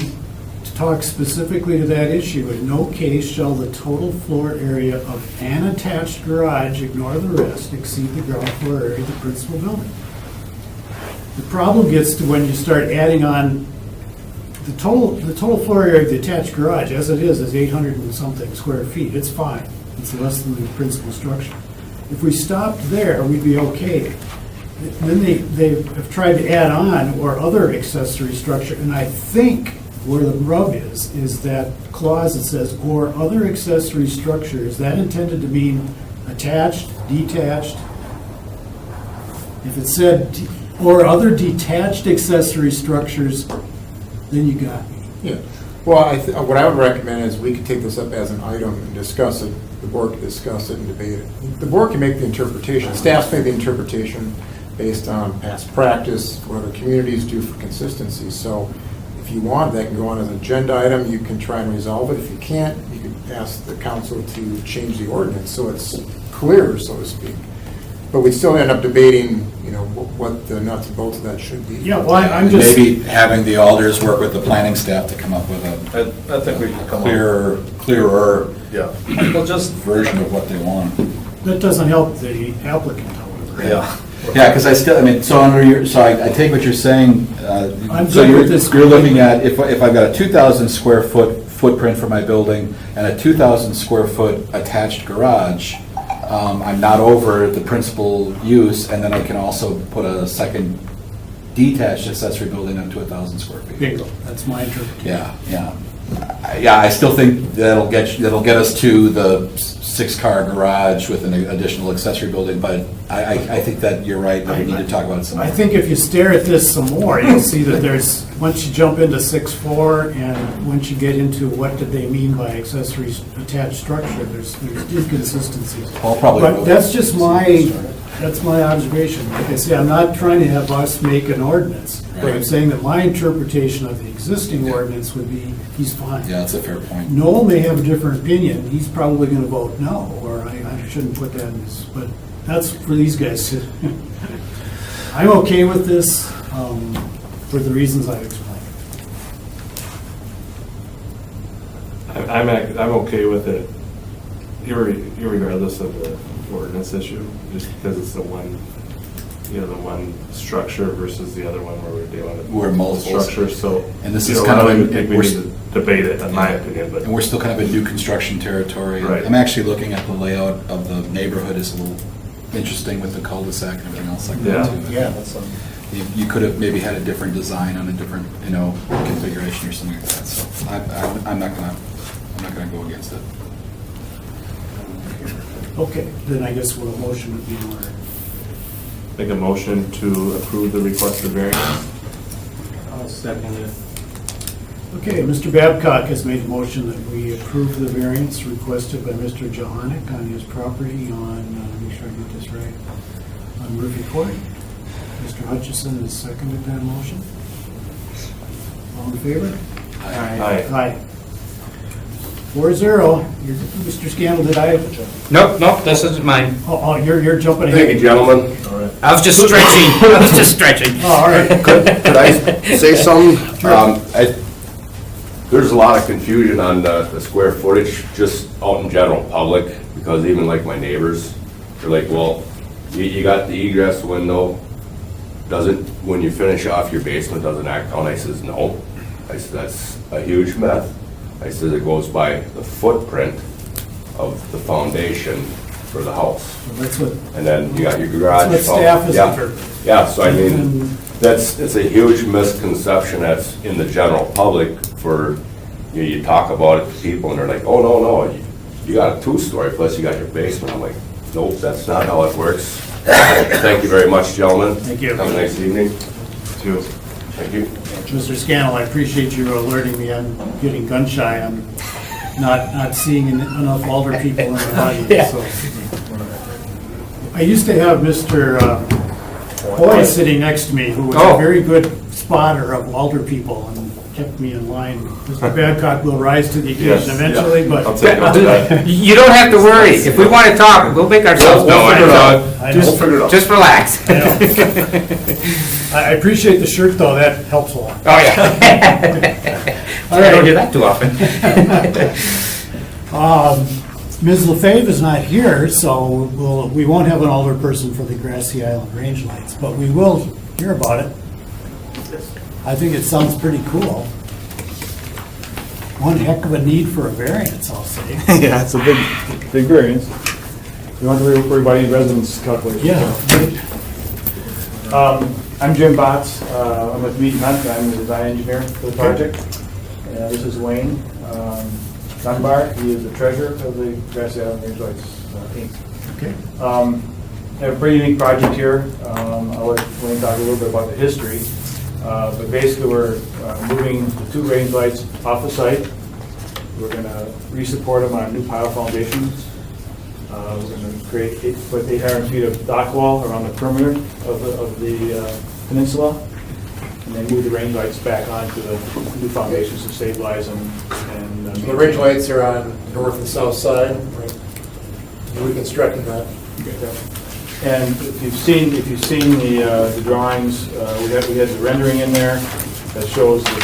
talks specifically to that issue. In no case shall the total floor area of an attached garage, ignore the rest, exceed the ground floor area of the principal building. The problem gets to when you start adding on the total floor area of the attached garage, as it is 800 and something square feet. It's fine. It's less than the principal structure. If we stopped there, we'd be okay. Then they have tried to add on or other accessory structure, and I think where the rub is that clause that says or other accessory structure. Is that intended to mean attached, detached? If it said or other detached accessory structures, then you got me. Yeah. Well, what I would recommend is we could take this up as an item and discuss it. The board can discuss it and debate it. The board can make the interpretation. Staff's made the interpretation based on past practice, what other communities do for consistency. So if you want, that can go on as an agenda item. You can try and resolve it. If you can't, you can ask the council to change the ordinance so it's clear, so to speak. But we still end up debating, what the nuts and bolts of that should be. Yeah, well, I'm just... Maybe having the alders work with the planning staff to come up with I think we can come clearer Yeah. Well, just version of what they want. That doesn't help the applicant, however. Yeah. Yeah, because I take what you're saying. I'm So good with this. you're looking at, if I've got a 2,000 square foot footprint for my building and a 2,000 square foot attached garage, I'm not over the principal use, and then I can also put a second detached accessory building up to 1,000 square feet. Bingo, that's my interpretation. Yeah, I still think that'll get us to the 6-car garage with an additional accessory building, but I think that you're right, that we need to talk about it some more. I think if you stare at this some more, you'll see that once you jump into 6.4 and once you get into what did they mean by accessory attached structure, there's inconsistencies. Paul probably But will. that's just that's my observation. Like I say, I'm not trying to have us make an ordinance, but I'm saying that my interpretation of the existing ordinance would be, he's fine. Yeah, that's a fair point. Noel may have a different opinion. He's probably going to vote no, or I shouldn't put that in this, but that's for these guys. I'm okay with this for the reasons I've explained. I'm okay with it, irregardless of the ordinance issue, just because it's the one structure versus the other one where we're dealing with We're multiple structures. So, and this I is don't even think we need to debate it, in my opinion. But And we're still kind of in new construction territory. Right. I'm actually looking at the layout of the neighborhood is a little interesting with the cul-de-sac and everything else like that too. Yeah. You could have maybe had a different design on a different, configuration or something like that. So I'm not gonna go against it. Okay, then I guess a motion would be in order. make a motion to approve the requested variance. I'll second it. Okay, Mr. Babcock has made a motion that we approve the variance requested by Mr. Johannek on his property on, make sure I get this right, on Murphy Court. Mr. Hutchison has seconded that motion. All in favor? Aye. Aye. 4-0. Mr. Scannell, did I? Nope, this isn't mine. Oh, you're jumping ahead. Thank you, gentlemen. I was just stretching. Oh, all right. Could I say something? There's a lot of confusion on the square footage, just out in general public, because even like my neighbors, they're like, well, you got the egress window, when you finish off your basement, doesn't act out? I says, no. I said, that's a huge myth. I said, it goes by the footprint of the foundation for the house. Well, that's what, And then you got your garage. that's what staff is Yeah. interpreting. Yeah, so I mean, it's a huge misconception that's in the general public for, you talk about it to people and they're like, oh, no, you got a 2-story plus you got your basement. I'm like, nope, that's not how it works. Thank you very much, gentlemen. Thank you. Have a nice evening. Two. Thank you. Mr. Scannell, I appreciate you alerting me. I'm getting gun shy. I'm not seeing enough older people in the audience. So. I used to have Mr. Hoy sitting next to me, who was a very good spotter of older people and kept me in line. Mr. Babcock will rise to the occasion eventually, but I'll take it to that. You don't have to worry. If we want to talk, we'll make ourselves known. Just relax. I appreciate the shirt, though. That helps a lot. Oh, yeah. All I right. don't do that too often. Ms. LaFave is not here, so we won't have an older person for the Grassy Island Range Lights, but we will hear about it. I think it sounds pretty cool. One heck of a need for a variance, I'll say. Yeah, it's a big variance. You want to worry about any residence calculation? Yeah. I'm Jim Botts. I'm with Mead Hunt. I'm the design engineer for the project. This is Wayne Dunbar. He is the treasurer of the Grassy Island Range Lights Inc. Okay. I have a pretty unique project here. I'll let Wayne talk a little bit about the history. But basically, we're moving the 2 range lights off the site. We're going to re-support them on new pile foundations. We're going to create 800 feet of dock wall around the perimeter of the peninsula, and then move the range lights back onto the new foundations to stabilize them. And The range lights are on the north and south side, right? We're reconstructing that. And if you've seen the drawings, we had the rendering in there that shows the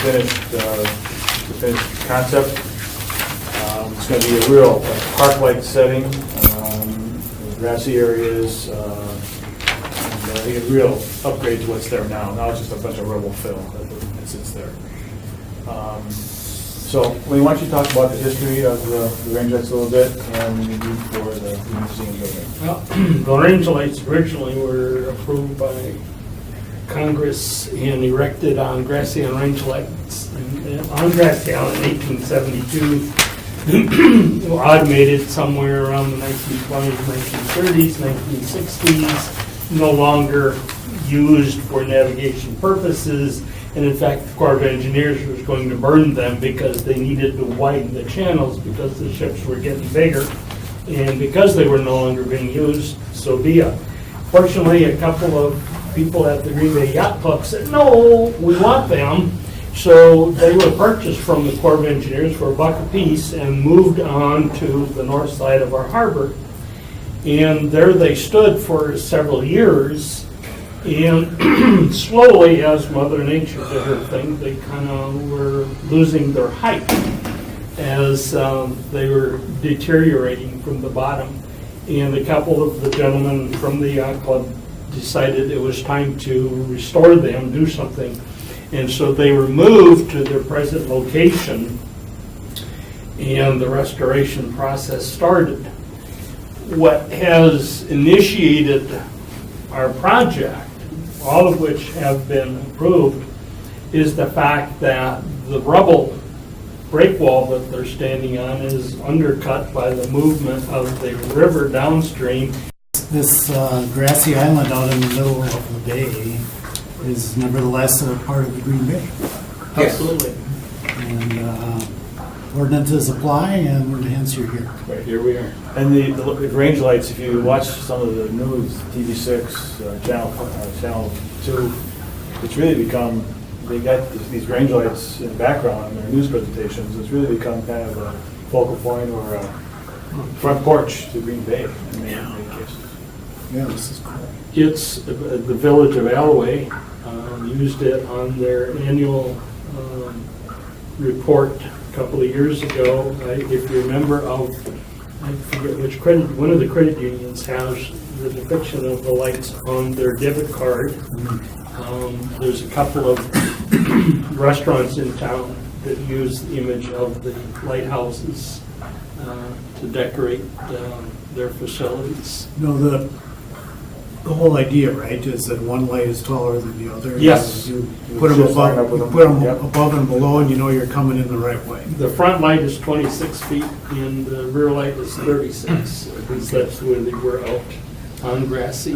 finished concept. It's going to be a real park-like setting, grassy areas, and I think a real upgrade to what's there now. Now it's just a bunch of rubble fill that sits there. So, Wayne, why don't you talk about the history of the range lights a little bit and the need for the museum building? Well, the range lights originally were approved by Congress and erected on Grassy Island range lights on Grassy Island in 1872. Automated somewhere around the 1920s, 1930s, 1960s, no longer used for navigation purposes. And in fact, the Corps of Engineers was going to burn them because they needed to widen the channels because the ships were getting bigger. And because they were no longer being used, so be it. Fortunately, a couple of people at the Green Bay Yacht Club said, no, we want them. So they were purchased from the Corps of Engineers for $1 a piece and moved on to the north side of our harbor. And there they stood for several years. And slowly, as Mother Nature did her thing, they kind of were losing their height as they were deteriorating from the bottom. And a couple of the gentlemen from the yacht club decided it was time to restore them, do something. And so they were moved to their present location, and the restoration process started. What has initiated our project, all of which have been approved, is the fact that the rubble break wall that they're standing on is undercut by the movement of the river downstream. This grassy island out in the middle of the bay is nevertheless a part of the Green Bay. Absolutely. And ordinances apply, and hence you're here. Right, here we are. And the range lights, if you watch some of the news, TV6, Channel 2, it's really become, they got these range lights in the background in their news presentations. It's really become kind of a focal point or a front porch to Green Bay in many cases. Yeah, this is cool. It's the village of Alloway used it on their annual report a couple of years ago. If you remember, I forget which credit, one of the credit unions has the depiction of the lights on their debit card. There's a couple of restaurants in town that use the image of the lighthouses to decorate their facilities. You know, the whole idea, right, is that one light is taller than the other. Yes. You put them above and below, and you know you're coming in the right way. The front light is 26 feet and the rear light is 36, because that's where they were out on Grassy.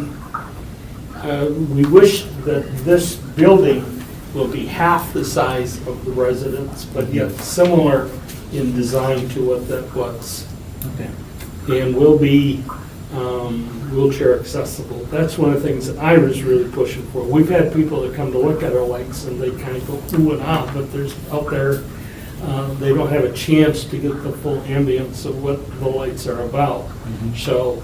We wish that this building will be half the size of the residence, but yet similar in design to what that was. Okay. And will be wheelchair accessible. That's one of the things that I was really pushing for. We've had people that come to look at our lights and they kind of go ooh and ah, but there's out there, they don't have a chance to get the full ambience of what the lights are about. So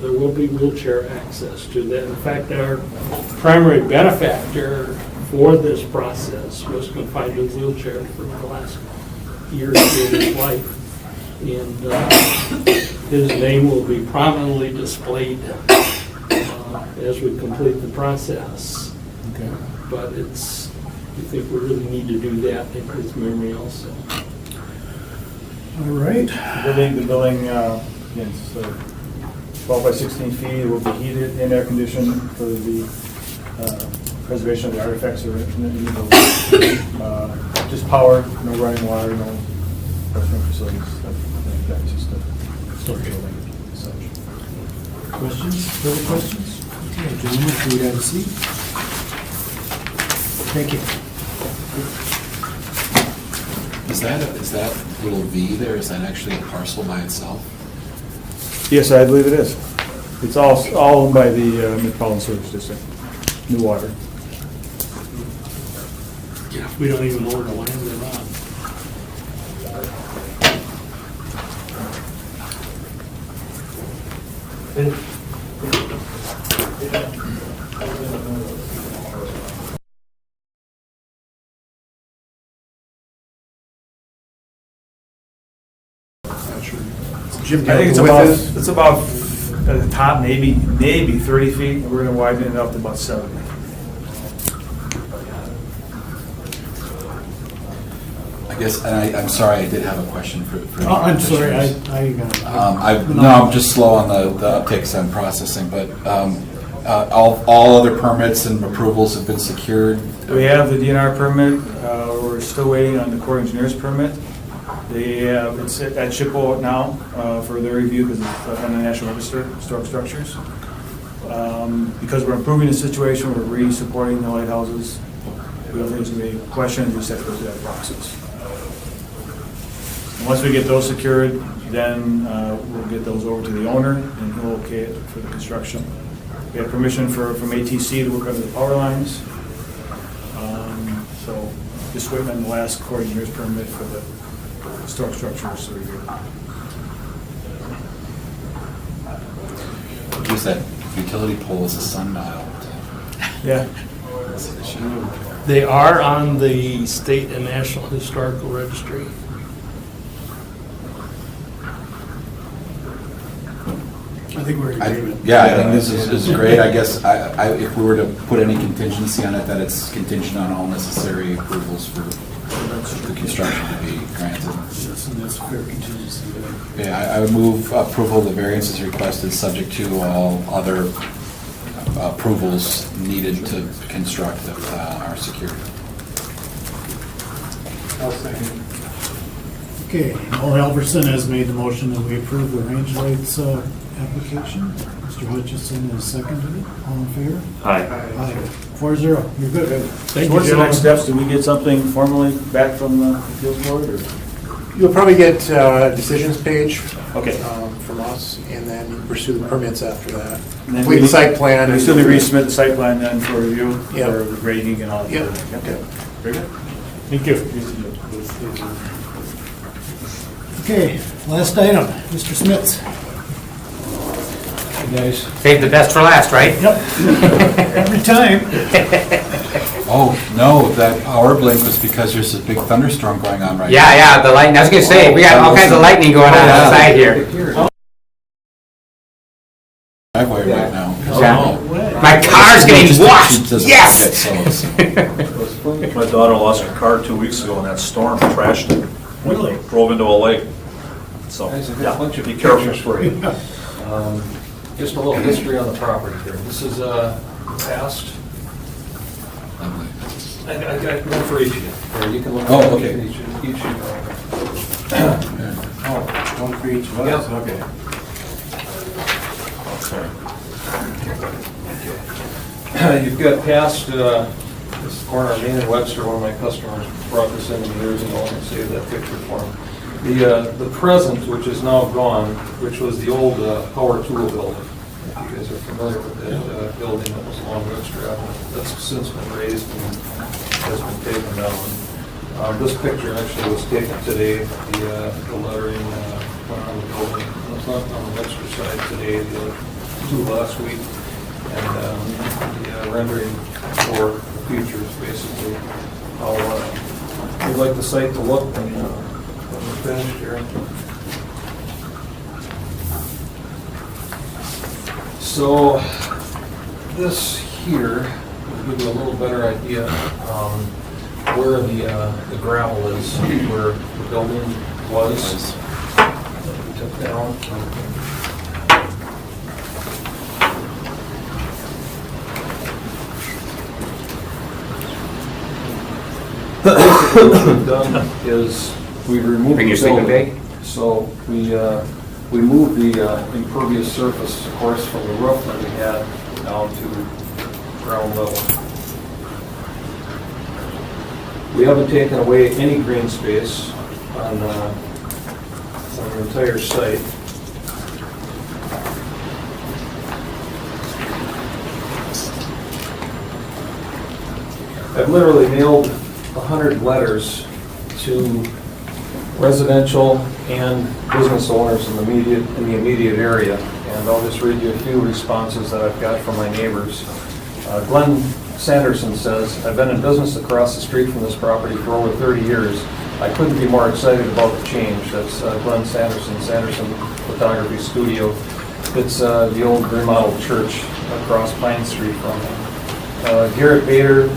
there will be wheelchair access to that. In fact, our primary benefactor for this process was confined to wheelchair for the last year of his life. And his name will be prominently displayed as we complete the process. Okay. But we think we really need to do that in his memory also. All right. The building, again, it's 12 by 16 feet, it will be heated and air conditioned for the preservation of the artifacts that are in the building. Just power, no running water, no restaurant facilities, stuff like that, just a storage building as such. Questions? Further questions? Okay, gentlemen, if you would have a seat. Thank you. Is that little V there, is that actually a parcel by itself? Yes, I believe it is. It's all owned by the Metropolitan Service District, New Water. We don't even know where the land is on. Jim, I think with it's about at the top, maybe 30 feet, and we're gonna widen it up to about 70. I guess, and I'm sorry, I did have a question for. Oh, I'm sorry, I'm just slow on the upticks on processing, but all other permits and approvals have been secured? We have the DNR permit, we're still waiting on the Corps of Engineers permit. It's at SHPO now for their review because it's on the National Register, Historic Structures. Because we're improving the situation, we're re-supporting the lighthouses. We don't think there's going to be questions, we just have to go through that process. And once we get those secured, then we'll get those over to the owner and he'll okay it for the construction. We have permission from ATC to work under the power lines. So just waiting on the last Corps of Engineers permit for the historic structures review. Use that utility pole as a sundial. Yeah. They are on the state and national historical registry. I think we're in agreement. Yeah, I think this is great. I guess if we were to put any contingency on it, that it's contingent on all necessary approvals for the construction to be granted. Yes, and that's a fair contingency. Yeah, I would move approval of the variances requested, subject to all other approvals needed to construct that are secured. I'll second. Okay, Noel Alverson has made the motion that we approve the range lights application. Mr. Hutchison has seconded it. All in favor? Aye. Aye. 4-0. You're good. Thank you. What's the next steps? Do we get something formally back from the appeals board, or? You'll probably get a decisions page. Okay. From us, and then you pursue the permits after that. And then Complete the site plan. We still resubmit the site plan then for review, Yep. for the grading and all that. Yep. Okay. Very good. Thank you. Okay, last item, Mr. Smits. Guys. Save the best for last, right? Yep. Every time. Oh, no, that power blink was because there's a big thunderstorm going on right now. Yeah, the lightning, I was gonna say, we got all kinds of lightning going on outside here. Driveway right now. Yeah. My car's getting washed, yes! My daughter lost her car 2 weeks ago and that storm trashed it. Really? Drove into a lake. So, Guys, I've got yeah, a bunch of be careful. pictures for you. Just a little history on the property here. This is past. I got one for each of you. Or you can look. Oh, at okay. Each. Oh, one for each of us? Okay. You've got past, this is corner of Main and Webster, one of my customers brought this in years ago and saved that picture for him. The present, which is now gone, which was the old power tool building. If you guys are familiar with that building that was along Webster Avenue, that's since been raised and has been taken down. This picture actually was taken today, the lettering on the building, the front on the Webster side today, the other two last week, and the rendering for the features, basically, how we'd like the site to look when we're finished here. So this here will give you a little better idea where the gravel is, where the building was. took down. Basically, what we've done is we've removed Bring the your sleeping building. bag. So we moved the impervious surface, of course, from the roof that we had down to ground level. We haven't taken away any green space on the entire site. I've literally mailed 100 letters to residential and business owners in the immediate area, and I'll just read you a few responses that I've got from my neighbors. Glenn Sanderson says, "I've been in business across the street from this property for over 30 years. I couldn't be more excited about the change." That's Glenn Sanderson, Sanderson Photography Studio. It's the old remodeled church across Pine Street from him. Garrett Bader,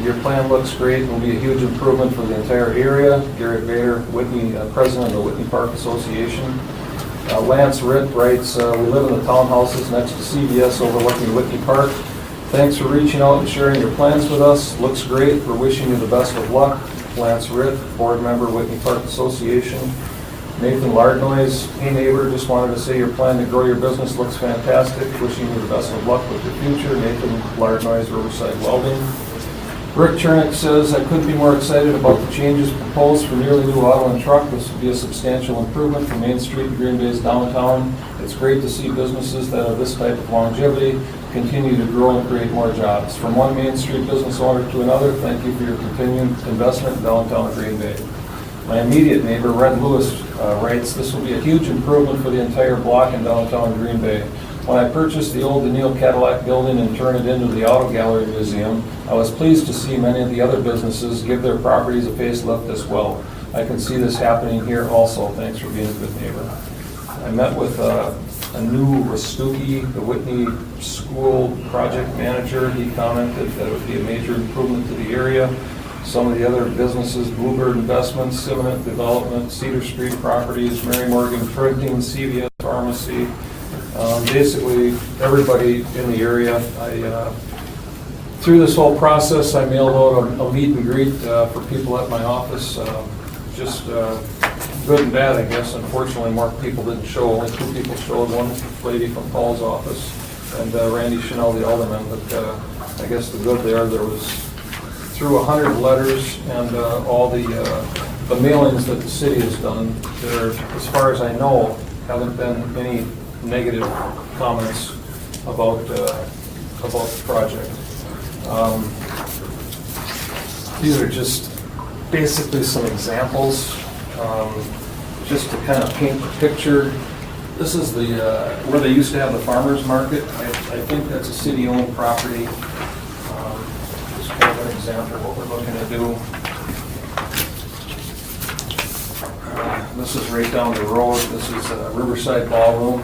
"Your plan looks great. It will be a huge improvement for the entire area." Garrett Bader, Whitney, president of the Whitney Park Association. Lance Ritt writes, "We live in the townhouses next to CVS overlooking Whitney Park. Thanks for reaching out and sharing your plans with us. Looks great. We're wishing you the best of luck." Lance Ritt, board member, Whitney Park Association. Nathan Lardnoise, "Hey neighbor, just wanted to say your plan to grow your business looks fantastic. Wishing you the best of luck with your future." Nathan Lardnoise, Riverside Welding. Rick Chernick says, "I couldn't be more excited about the changes proposed for nearly new auto and truck. This would be a substantial improvement for Main Street and Green Bay's downtown. It's great to see businesses that have this type of longevity continue to grow and create more jobs. From one Main Street business owner to another, thank you for your continued investment in downtown Green Bay." My immediate neighbor, Red Lewis, writes, "This will be a huge improvement for the entire block in downtown Green Bay. When I purchased the old Daniil Cadillac building and turned it into the Auto Gallery Museum, I was pleased to see many of the other businesses give their properties a facelift as well. I can see this happening here also. Thanks for being a good neighbor." I met with Anu Rastuki, the Whitney School project manager. He commented that it would be a major improvement to the area. Some of the other businesses, Bluebird Investments, Civinet Development, Cedar Street Properties, Mary Morgan Printing, CVS Pharmacy, basically everybody in the area. Through this whole process, I mailed out a meet and greet for people at my office. Just good and bad, I guess. Unfortunately, more people didn't show. Only 2 people showed, one lady from Paul's office and Randy Chanel, the alderman. But I guess the good there was through 100 letters and all the mailings that the city has done, there, as far as I know, haven't been any negative comments about the project. These are just basically some examples, just to kind of paint the picture. This is the where they used to have the farmers market. I think that's a city-owned property. Just kind of an example of what we're looking to do. This is right down the road. This is Riverside Ballroom.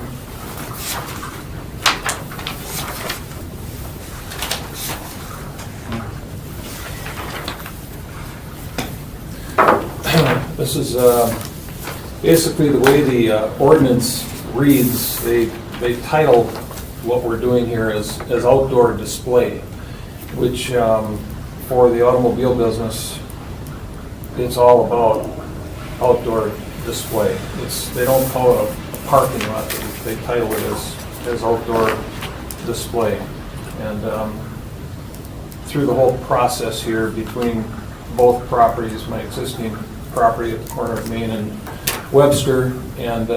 This is basically the way the ordinance reads. They title what we're doing here as outdoor display, which for the automobile business, it's all about outdoor display. They don't call it a parking lot. They title it as outdoor display. And through the whole process here between both properties, my existing property at the corner of Main and Webster, and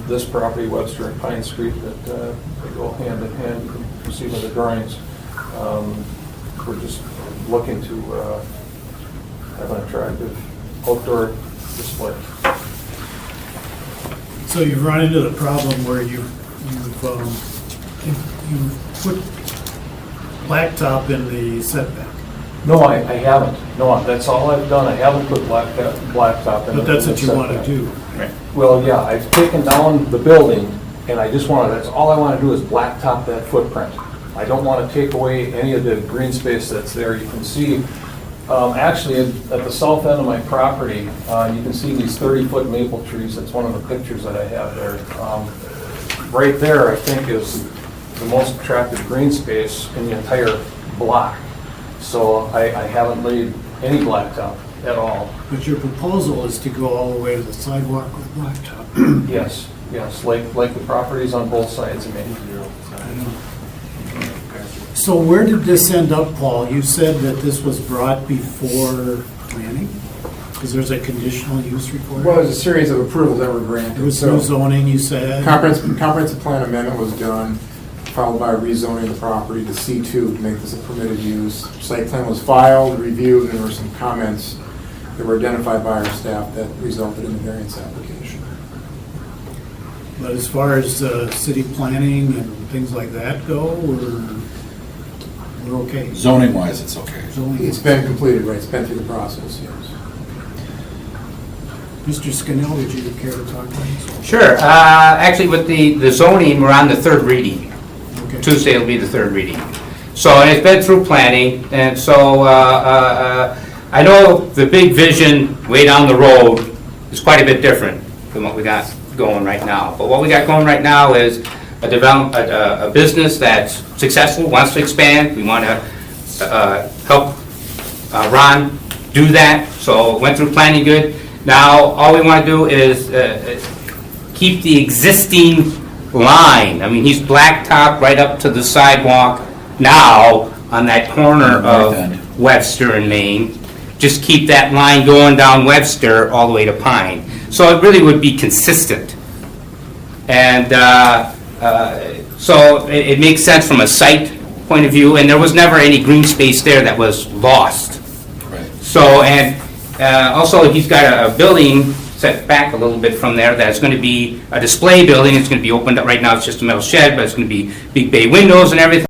this property, Webster and Pine Street, that they go hand in hand. You can see by the drawings. We're just looking to have an attractive outdoor display. So you've run into the problem where you put blacktop in the setback. No, I haven't. No, that's all I've done. I haven't put blacktop in. But that's what you want to do. Right. Well, yeah, I've taken down the building, and I just that's all I want to do is blacktop that footprint. I don't want to take away any of the green space that's there. You can see Actually, at the south end of my property, you can see these 30-foot maple trees. That's one of the pictures that I have there. Right there, I think, is the most attractive green space in the entire block. So I haven't laid any blacktop at all. But your proposal is to go all the way to the sidewalk with blacktop. Yes, like the properties on both sides of me. So where did this end up, Paul? You said that this was brought before planning? Because there's a conditional use report? Well, there's a series of approvals that were granted. There was So, no zoning, you said? Comprehensive plan amendment was done, followed by rezoning the property to C2 to make this a permitted use. Site plan was filed, reviewed, and there were some comments that were identified by our staff that resulted in the variance application. But as far as city planning and things like that go, we're okay? Zoning wise, it's okay. It's been completed, right, it's been through the process, yes. Mr. Scannell, would you care to talk about this? Sure. Actually, with the zoning, we're on the third reading. Okay. Tuesday will be the third reading. So, and it's been through planning, and so I know the big vision way down the road is quite a bit different than what we got going right now. But what we got going right now is a business that's successful, wants to expand. We want to help Ron do that. So went through planning good. Now all we want to do is keep the existing line. I mean, he's blacktop right up to the sidewalk now on that corner of Webster and Main. Just keep that line going down Webster all the way to Pine. So it really would be consistent. And so it makes sense from a site point of view, and there was never any green space there that was lost. Right. So, and also he's got a building set back a little bit from there that's going to be a display building. It's going to be opened up. Right now it's just a metal shed, but it's going to be big bay windows and everything.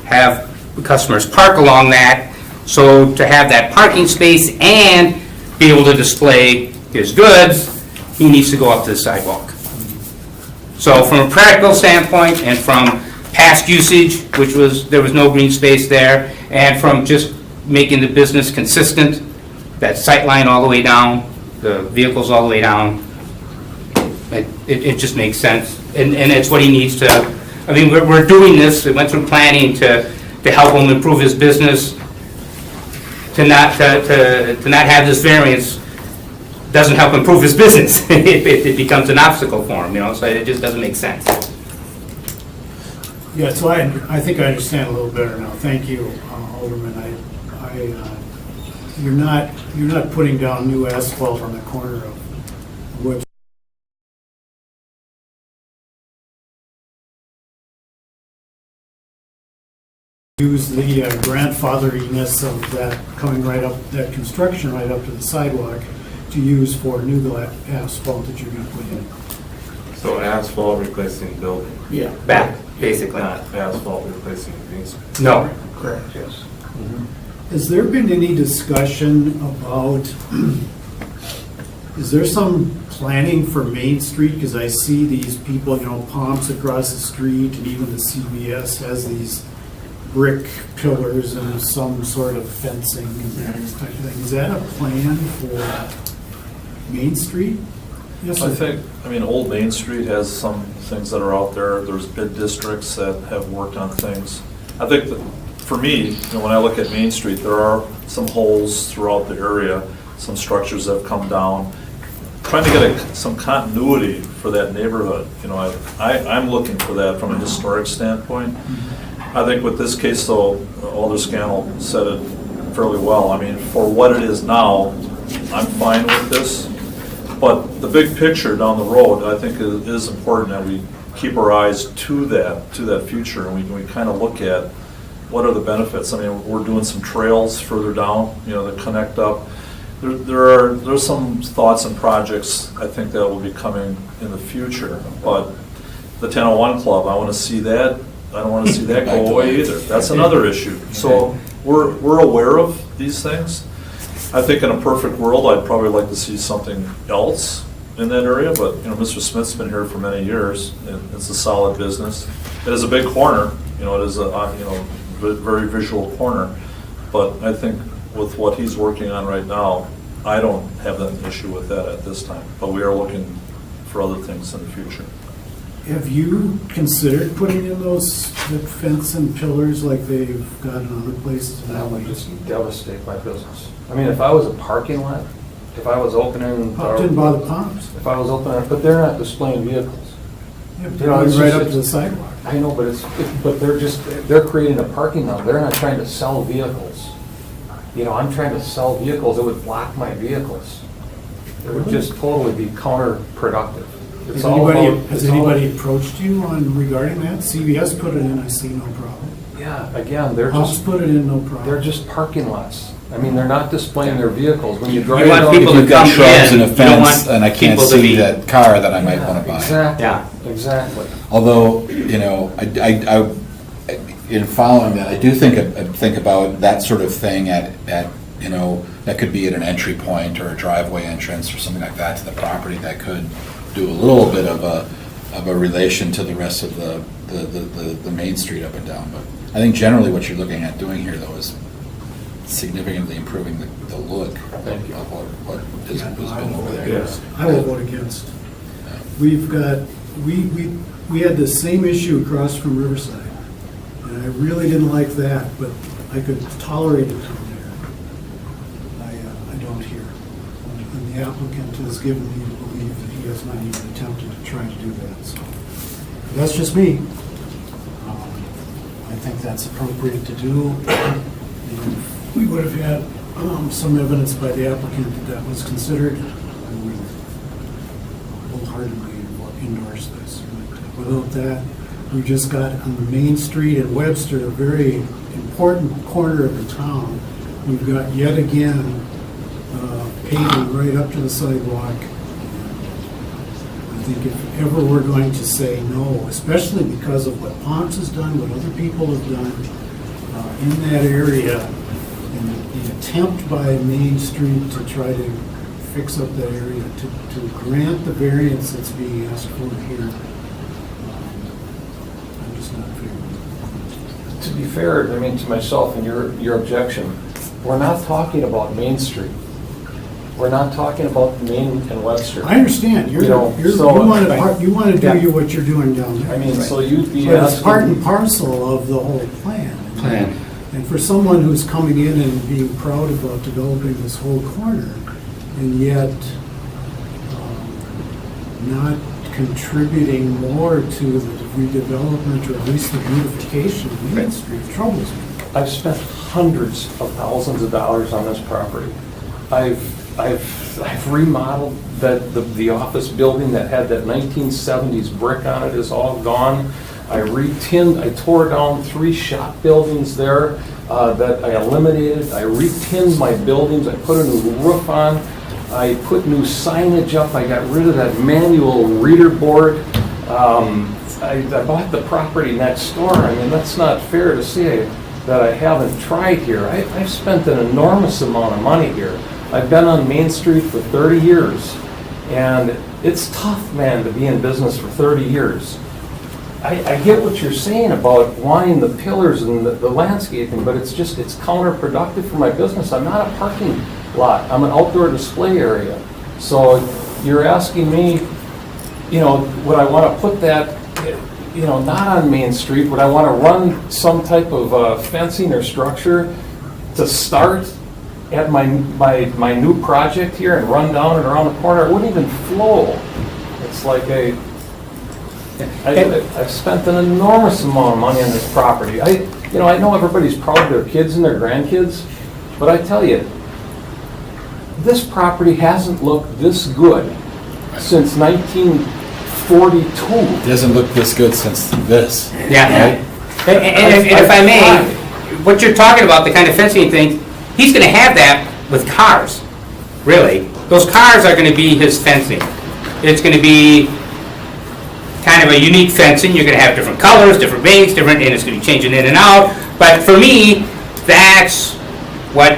Have customers park along that. So to have that parking space and be able to display his goods, he needs to go up to the sidewalk. So from a practical standpoint and from past usage, which was, there was no green space there, and from just making the business consistent, that sight line all the way down, the vehicles all the way down, it just makes sense. And it's what he needs to, I mean, we're doing this, it went through planning to help him improve his business, to not have this variance doesn't help improve his business. It becomes an obstacle for him, you know, so it just doesn't make sense. Yeah, so I think I understand a little better now. Thank you, Alderman. You're not putting down new asphalt on the corner of Webster. Use the grandfatheriness of that coming right up, that construction right up to the sidewalk to use for new asphalt that you're going to put in. So asphalt replacing building? Yeah. Back, basically. Not asphalt replacing green space? No. Correct, yes. Has there been any discussion about, is there some planning for Main Street? Because I see these people, you know, Pomps across the street, and even the CVS has these brick pillars and some sort of fencing and that type of thing. Is that a plan for Main Street? Yes, I sir. think, I mean, Old Main Street has some things that are out there. There's bid districts that have worked on things. I think that, for me, you know, when I look at Main Street, there are some holes throughout the area, some structures that have come down. Trying to get some continuity for that neighborhood, you know, I'm looking for that from a historic standpoint. I think with this case, though, Alder Scannell said it fairly well. I mean, for what it is now, I'm fine with this. But the big picture down the road, I think, is important that we keep our eyes to that future, and we kind of look at what are the benefits. I mean, we're doing some trails further down, you know, that connect up. There's some thoughts and projects, I think, that will be coming in the future. But the 1001 Club, I want to see that. I don't want to see that go away either. That's another issue. So we're aware of these things. I think in a perfect world, I'd probably like to see something else in that area, but, you know, Mr. Smith's been here for many years, and it's a solid business. It is a big corner, you know, it is a, you know, very visual corner, but I think with what he's working on right now, I don't have an issue with that at this time, but we are looking for other things in the future. Have you considered putting in those the fence and pillars like they've got in other places? That would just devastate my business. I mean, if I was a parking lot, if I was opening. Didn't bother pumps. If I was opening, but they're not displaying vehicles. Yeah, but You know, it's right just- up to the sidewalk. I know, but but they're creating a parking lot. They're not trying to sell vehicles. You know, I'm trying to sell vehicles. It would block my vehicles. It would just totally be counterproductive. It's all about- Has it's all- anybody approached you on regarding that? CVS put it in, I see no problem. Yeah, again, they're Pumps just, put it in, no problem. they're just parking lots. I mean, they're not displaying their vehicles. When you You drive want down- people If to you've got come shrubs in, and a you don't fence want and I can't people to see be- that car that I might want to buy. Exactly. Yeah. Exactly. Although, you know, in following that, I do think about that sort of thing at, you know, that could be at an entry point or a driveway entrance or something like that to the property that could do a little bit of a relation to the rest of the main street up and down. But I think generally what you're looking at doing here, though, is significantly improving the look of what has been over there. I will vote against. We've got, we had the same issue across from Riverside, and I really didn't like that, but I could tolerate it down there. I don't here. And the applicant has given me to believe that he has not even attempted to try to do that, so. That's just me. I think that's appropriate to do. And we would have had some evidence by the applicant that that was considered. I would wholeheartedly endorse this. But without that, we just got on the main street in Webster, a very important corner of the town. We've got yet again paving right up to the sidewalk. I think if ever we're going to say no, especially because of what Ponce has done, what other people have done in that area, and the attempt by Main Street to try to fix up that area, to grant the variance that's being asked for here, I'm just not favorable. To be fair, I mean, to myself and your objection, we're not talking about Main Street. We're not talking about Main and Webster. I understand, you want to do what you're doing down there. I mean, so you'd be But it's part and asking, parcel of the whole plan. And for someone who's coming in and being proud about developing this whole corner, and yet not contributing more to the redevelopment or at least the beautification of Main Street troubles me. I've spent hundreds of thousands of dollars on this property. I've remodeled the office building that had that 1970s brick on it is all gone. I tore down 3 shop buildings there that I eliminated. I re-tinned my buildings. I put a new roof on. I put new signage up. I got rid of that manual reader board. I bought the property next door. I mean, that's not fair to say that I haven't tried here. I've spent an enormous amount of money here. I've been on Main Street for 30 years, and it's tough, man, to be in business for 30 years. I get what you're saying about wanting the pillars and the landscaping, but it's counterproductive for my business. I'm not a parking lot. I'm an outdoor display area. So you're asking me, you know, would I want to put that, you know, not on Main Street? Would I want to run some type of fencing or structure to start at my new project here and run down and around the corner? It wouldn't even flow. It's like I've spent an enormous amount of money on this property. I know everybody's proud of their kids and their grandkids, but I tell you, this property hasn't looked this good since 1942. It doesn't look this good since this. Yeah. Right? And if I may, what you're talking about, the kind of fencing thing, he's going to have that with cars, really. Those cars are going to be his fencing. It's going to be kind of a unique fencing. You're going to have different colors, different banks, and it's going to be changing in and out. But for me, that's what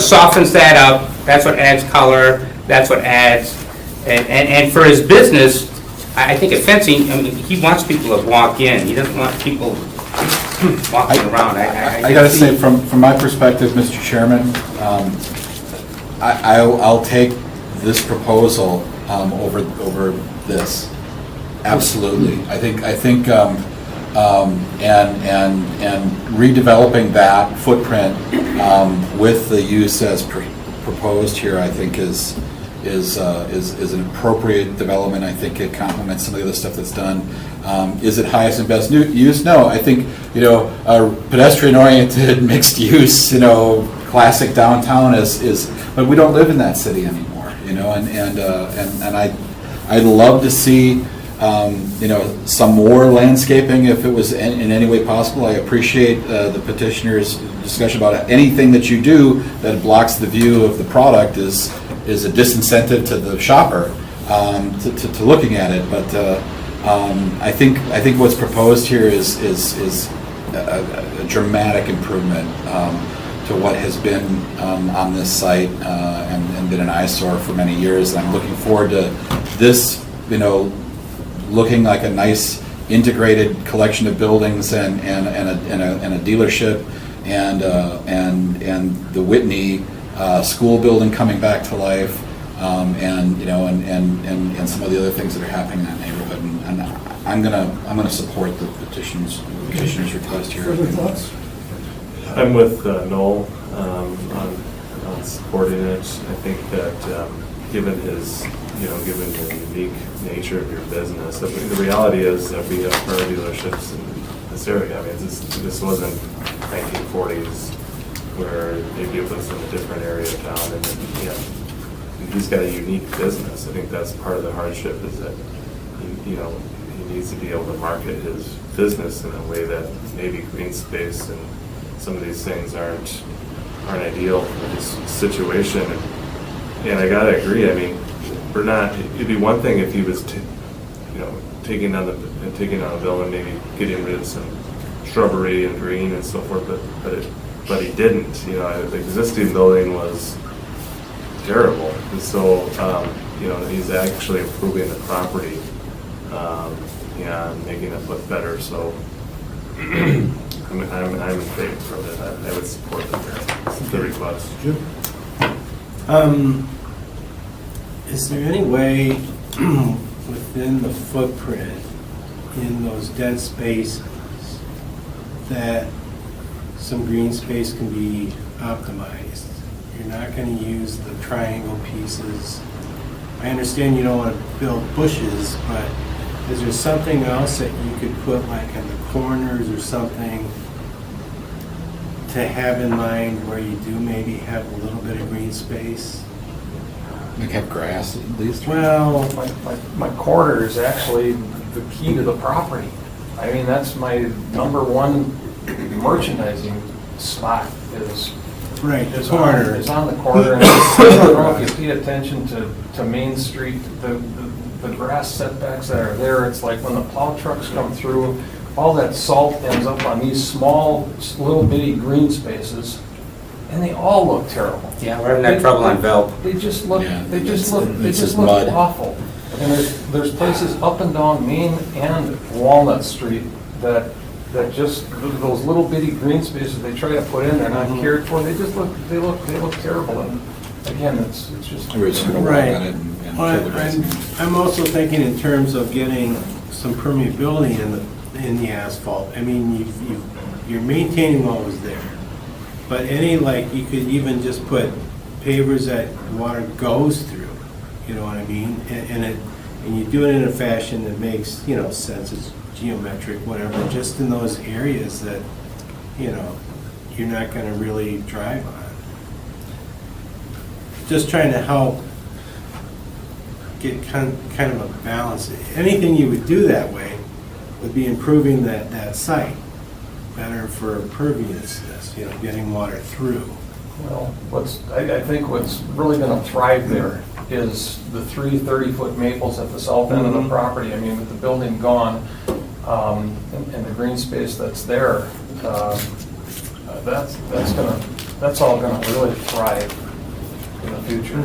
softens that up. That's what adds color. That's what adds, and for his business, I think a fencing, I mean, he wants people to walk in. He doesn't want people, walking around. I gotta say, from my perspective, Mr. Chairman, I'll take this proposal over this. Absolutely. I think and redeveloping that footprint with the use as proposed here, I think is an appropriate development. I think it complements some of the other stuff that's done. Is it highest and best use? No. I think, a pedestrian-oriented, mixed-use, classic downtown is, but we don't live in that city anymore, and I'd love to see, some more landscaping if it was in any way possible. I appreciate the petitioner's discussion about anything that you do that blocks the view of the product is a disincentive to the shopper to looking at it. But I think what's proposed here is a dramatic improvement to what has been on this site and been an eyesore for many years. And I'm looking forward to this, looking like a nice integrated collection of buildings and a dealership and the Whitney school building coming back to life, and some of the other things that are happening in that neighborhood. And I'm gonna support the petitioner's request here. Further thoughts? I'm with Noel on supporting it. I think that given given the unique nature of your business, the reality is that we have car dealerships in this area. I mean, this wasn't 1940s where maybe it was in a different area of town, and he's got a unique business. I think that's part of the hardship is that he needs to be able to market his business in a way that maybe green space and some of these things aren't ideal for his situation. And I gotta agree. I mean, it'd be one thing if he was, taking on a building, maybe getting rid of some shrubbery and green and so forth, but he didn't. The existing building was terrible, and so he's actually improving the property and making it look better. So I'm in favor of it. I would support the request. Is there any way within the footprint in those dead spaces that some green space can be optimized? You're not going to use the triangle pieces. I understand you don't want to build bushes, but is there something else that you could put like in the corners or something to have in mind where you do maybe have a little bit of green space? Like have grass at least? Well, My corner is actually the key to the property. I mean, that's my number one merchandising spot is. Right, the is corner. On, is on the corner. And I don't know if you pay attention to Main Street, the grass setbacks that are there, it's like when the plow trucks come through, all that salt ends up on these small, little bitty green spaces, and they all look terrible. Yeah, we're having that trouble on Velp. They just look, they just look mud. awful. And there's places up and down Main and Walnut Street that just, those little bitty green spaces they try to put in, they're not cared for, they look terrible. And again, it's just. Everybody's gonna walk Right. on it and kill Well, the grass. I'm also thinking in terms of getting some permeability in the asphalt. I mean, you're maintaining what was there. But you could even just put pavers that water goes through, you know what I mean? And you do it in a fashion that makes, sense, it's geometric, whatever, just in those areas that, you're not gonna really drive on. Just trying to help get kind of a balance. Anything you would do that way would be improving that site, better for perviousness, getting water through. Well, I think what's really going to thrive there is the 3 30-foot maples at the south end of the property. I mean, with the building gone and the green space that's there, that's all going to really thrive in the future.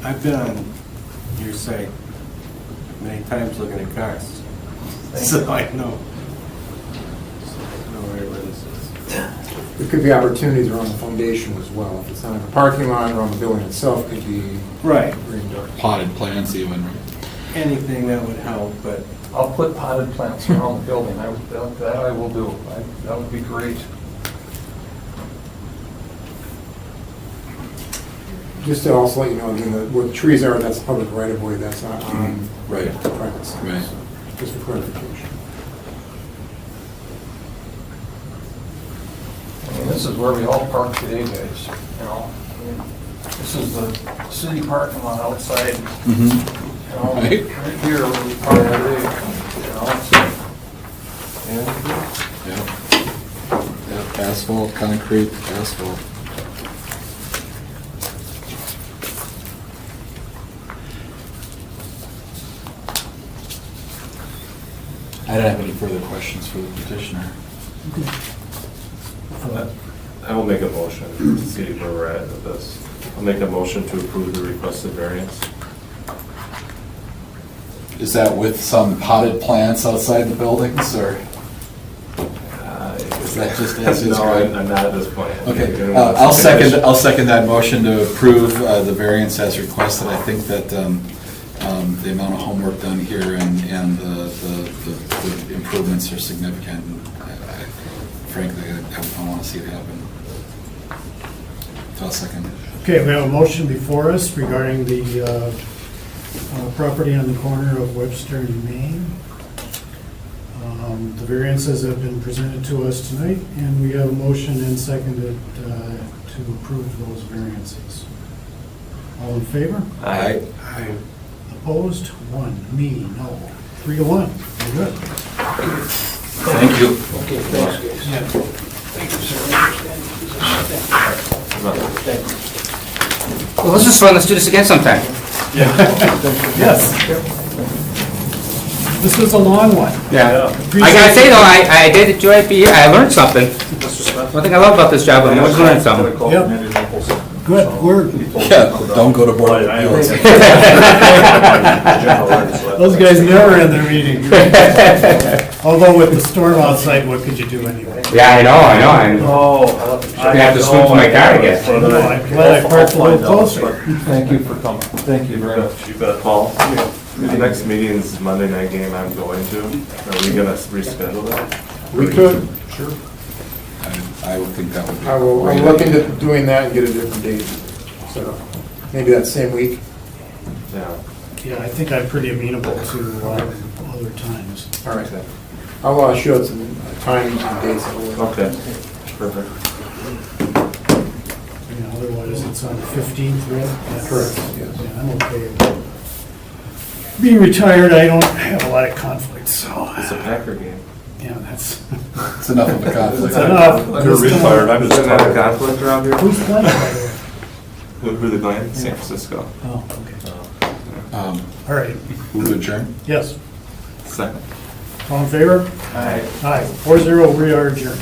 I've been on your site many times looking at cars. So I know. I know where this is. There could be opportunities around the foundation as well. If it's not in the parking lot, around the building itself, could be Right. greened up. Potted plants even. Anything that would help, but I'll put potted plants around the building, that I will do. That would be great. Just to also let you know, I mean, where the trees are, that's public right of way, that's not on Right. private side. Right. Just for clarification. I mean, this is where we all park today, guys, you know? I mean, this is the city parking lot outside, you know, right here where we park today, you know? Yeah, asphalt, concrete, asphalt. I don't have any further questions for the petitioner. I will make a motion to see where we're at with this. I'll make a motion to approve the requested variance. Is that with some potted plants outside the buildings, or is that just as is? No, I'm not at this point. Okay, I'll second that motion to approve the variance as requested. I think that the amount of homework done here and the improvements are significant. Frankly, I want to see it happen. So I'll second it. Okay, we have a motion before us regarding the property on the corner of Webster and Main. The variances have been presented to us tonight, and we have a motion and seconded to approve those variances. All in favor? Aye. Aye. Opposed? 1. Me, no. 3-1. We're good. Thank you. Okay, thanks, guys. Yeah. Thank you, sir. Well, this is fun, let's do this again sometime. Yes. This was a long one. Yeah. I gotta say though, I did enjoy it, I learned something. One thing I love about this job, I'm always learning something. Good word. Yeah, don't go to Board of Appeals. Those guys never end their meeting. Although with the storm outside, what could you do anyway? Yeah, I know. I have to swim to my car to get. I'm glad I parked a little closer. Thank you for coming. Thank you very much. You bet, Paul. The next meeting is Monday night game I'm going to. Are we gonna reschedule that? We could, sure. I would think that would be. I'll look into doing that and get a different date. So maybe that same week. Yeah. Yeah, I think I'm pretty amenable to other times. All right. I'll show some times and dates. Okay, perfect. Yeah, otherwise, it's on the 15th, right? Correct, yes. Yeah, I'm okay. Being retired, I don't have a lot of conflicts, so. It's a Packer game. Yeah, that's. It's enough of a conflict. It's enough. You're retired, I'm just not a conflict around here. Who's playing, by the way? Who are they playing? San Francisco. Oh, okay. All right. Move to adjourn? Yes. Second. All in favor? Aye. Aye. 4-0, we are adjourned.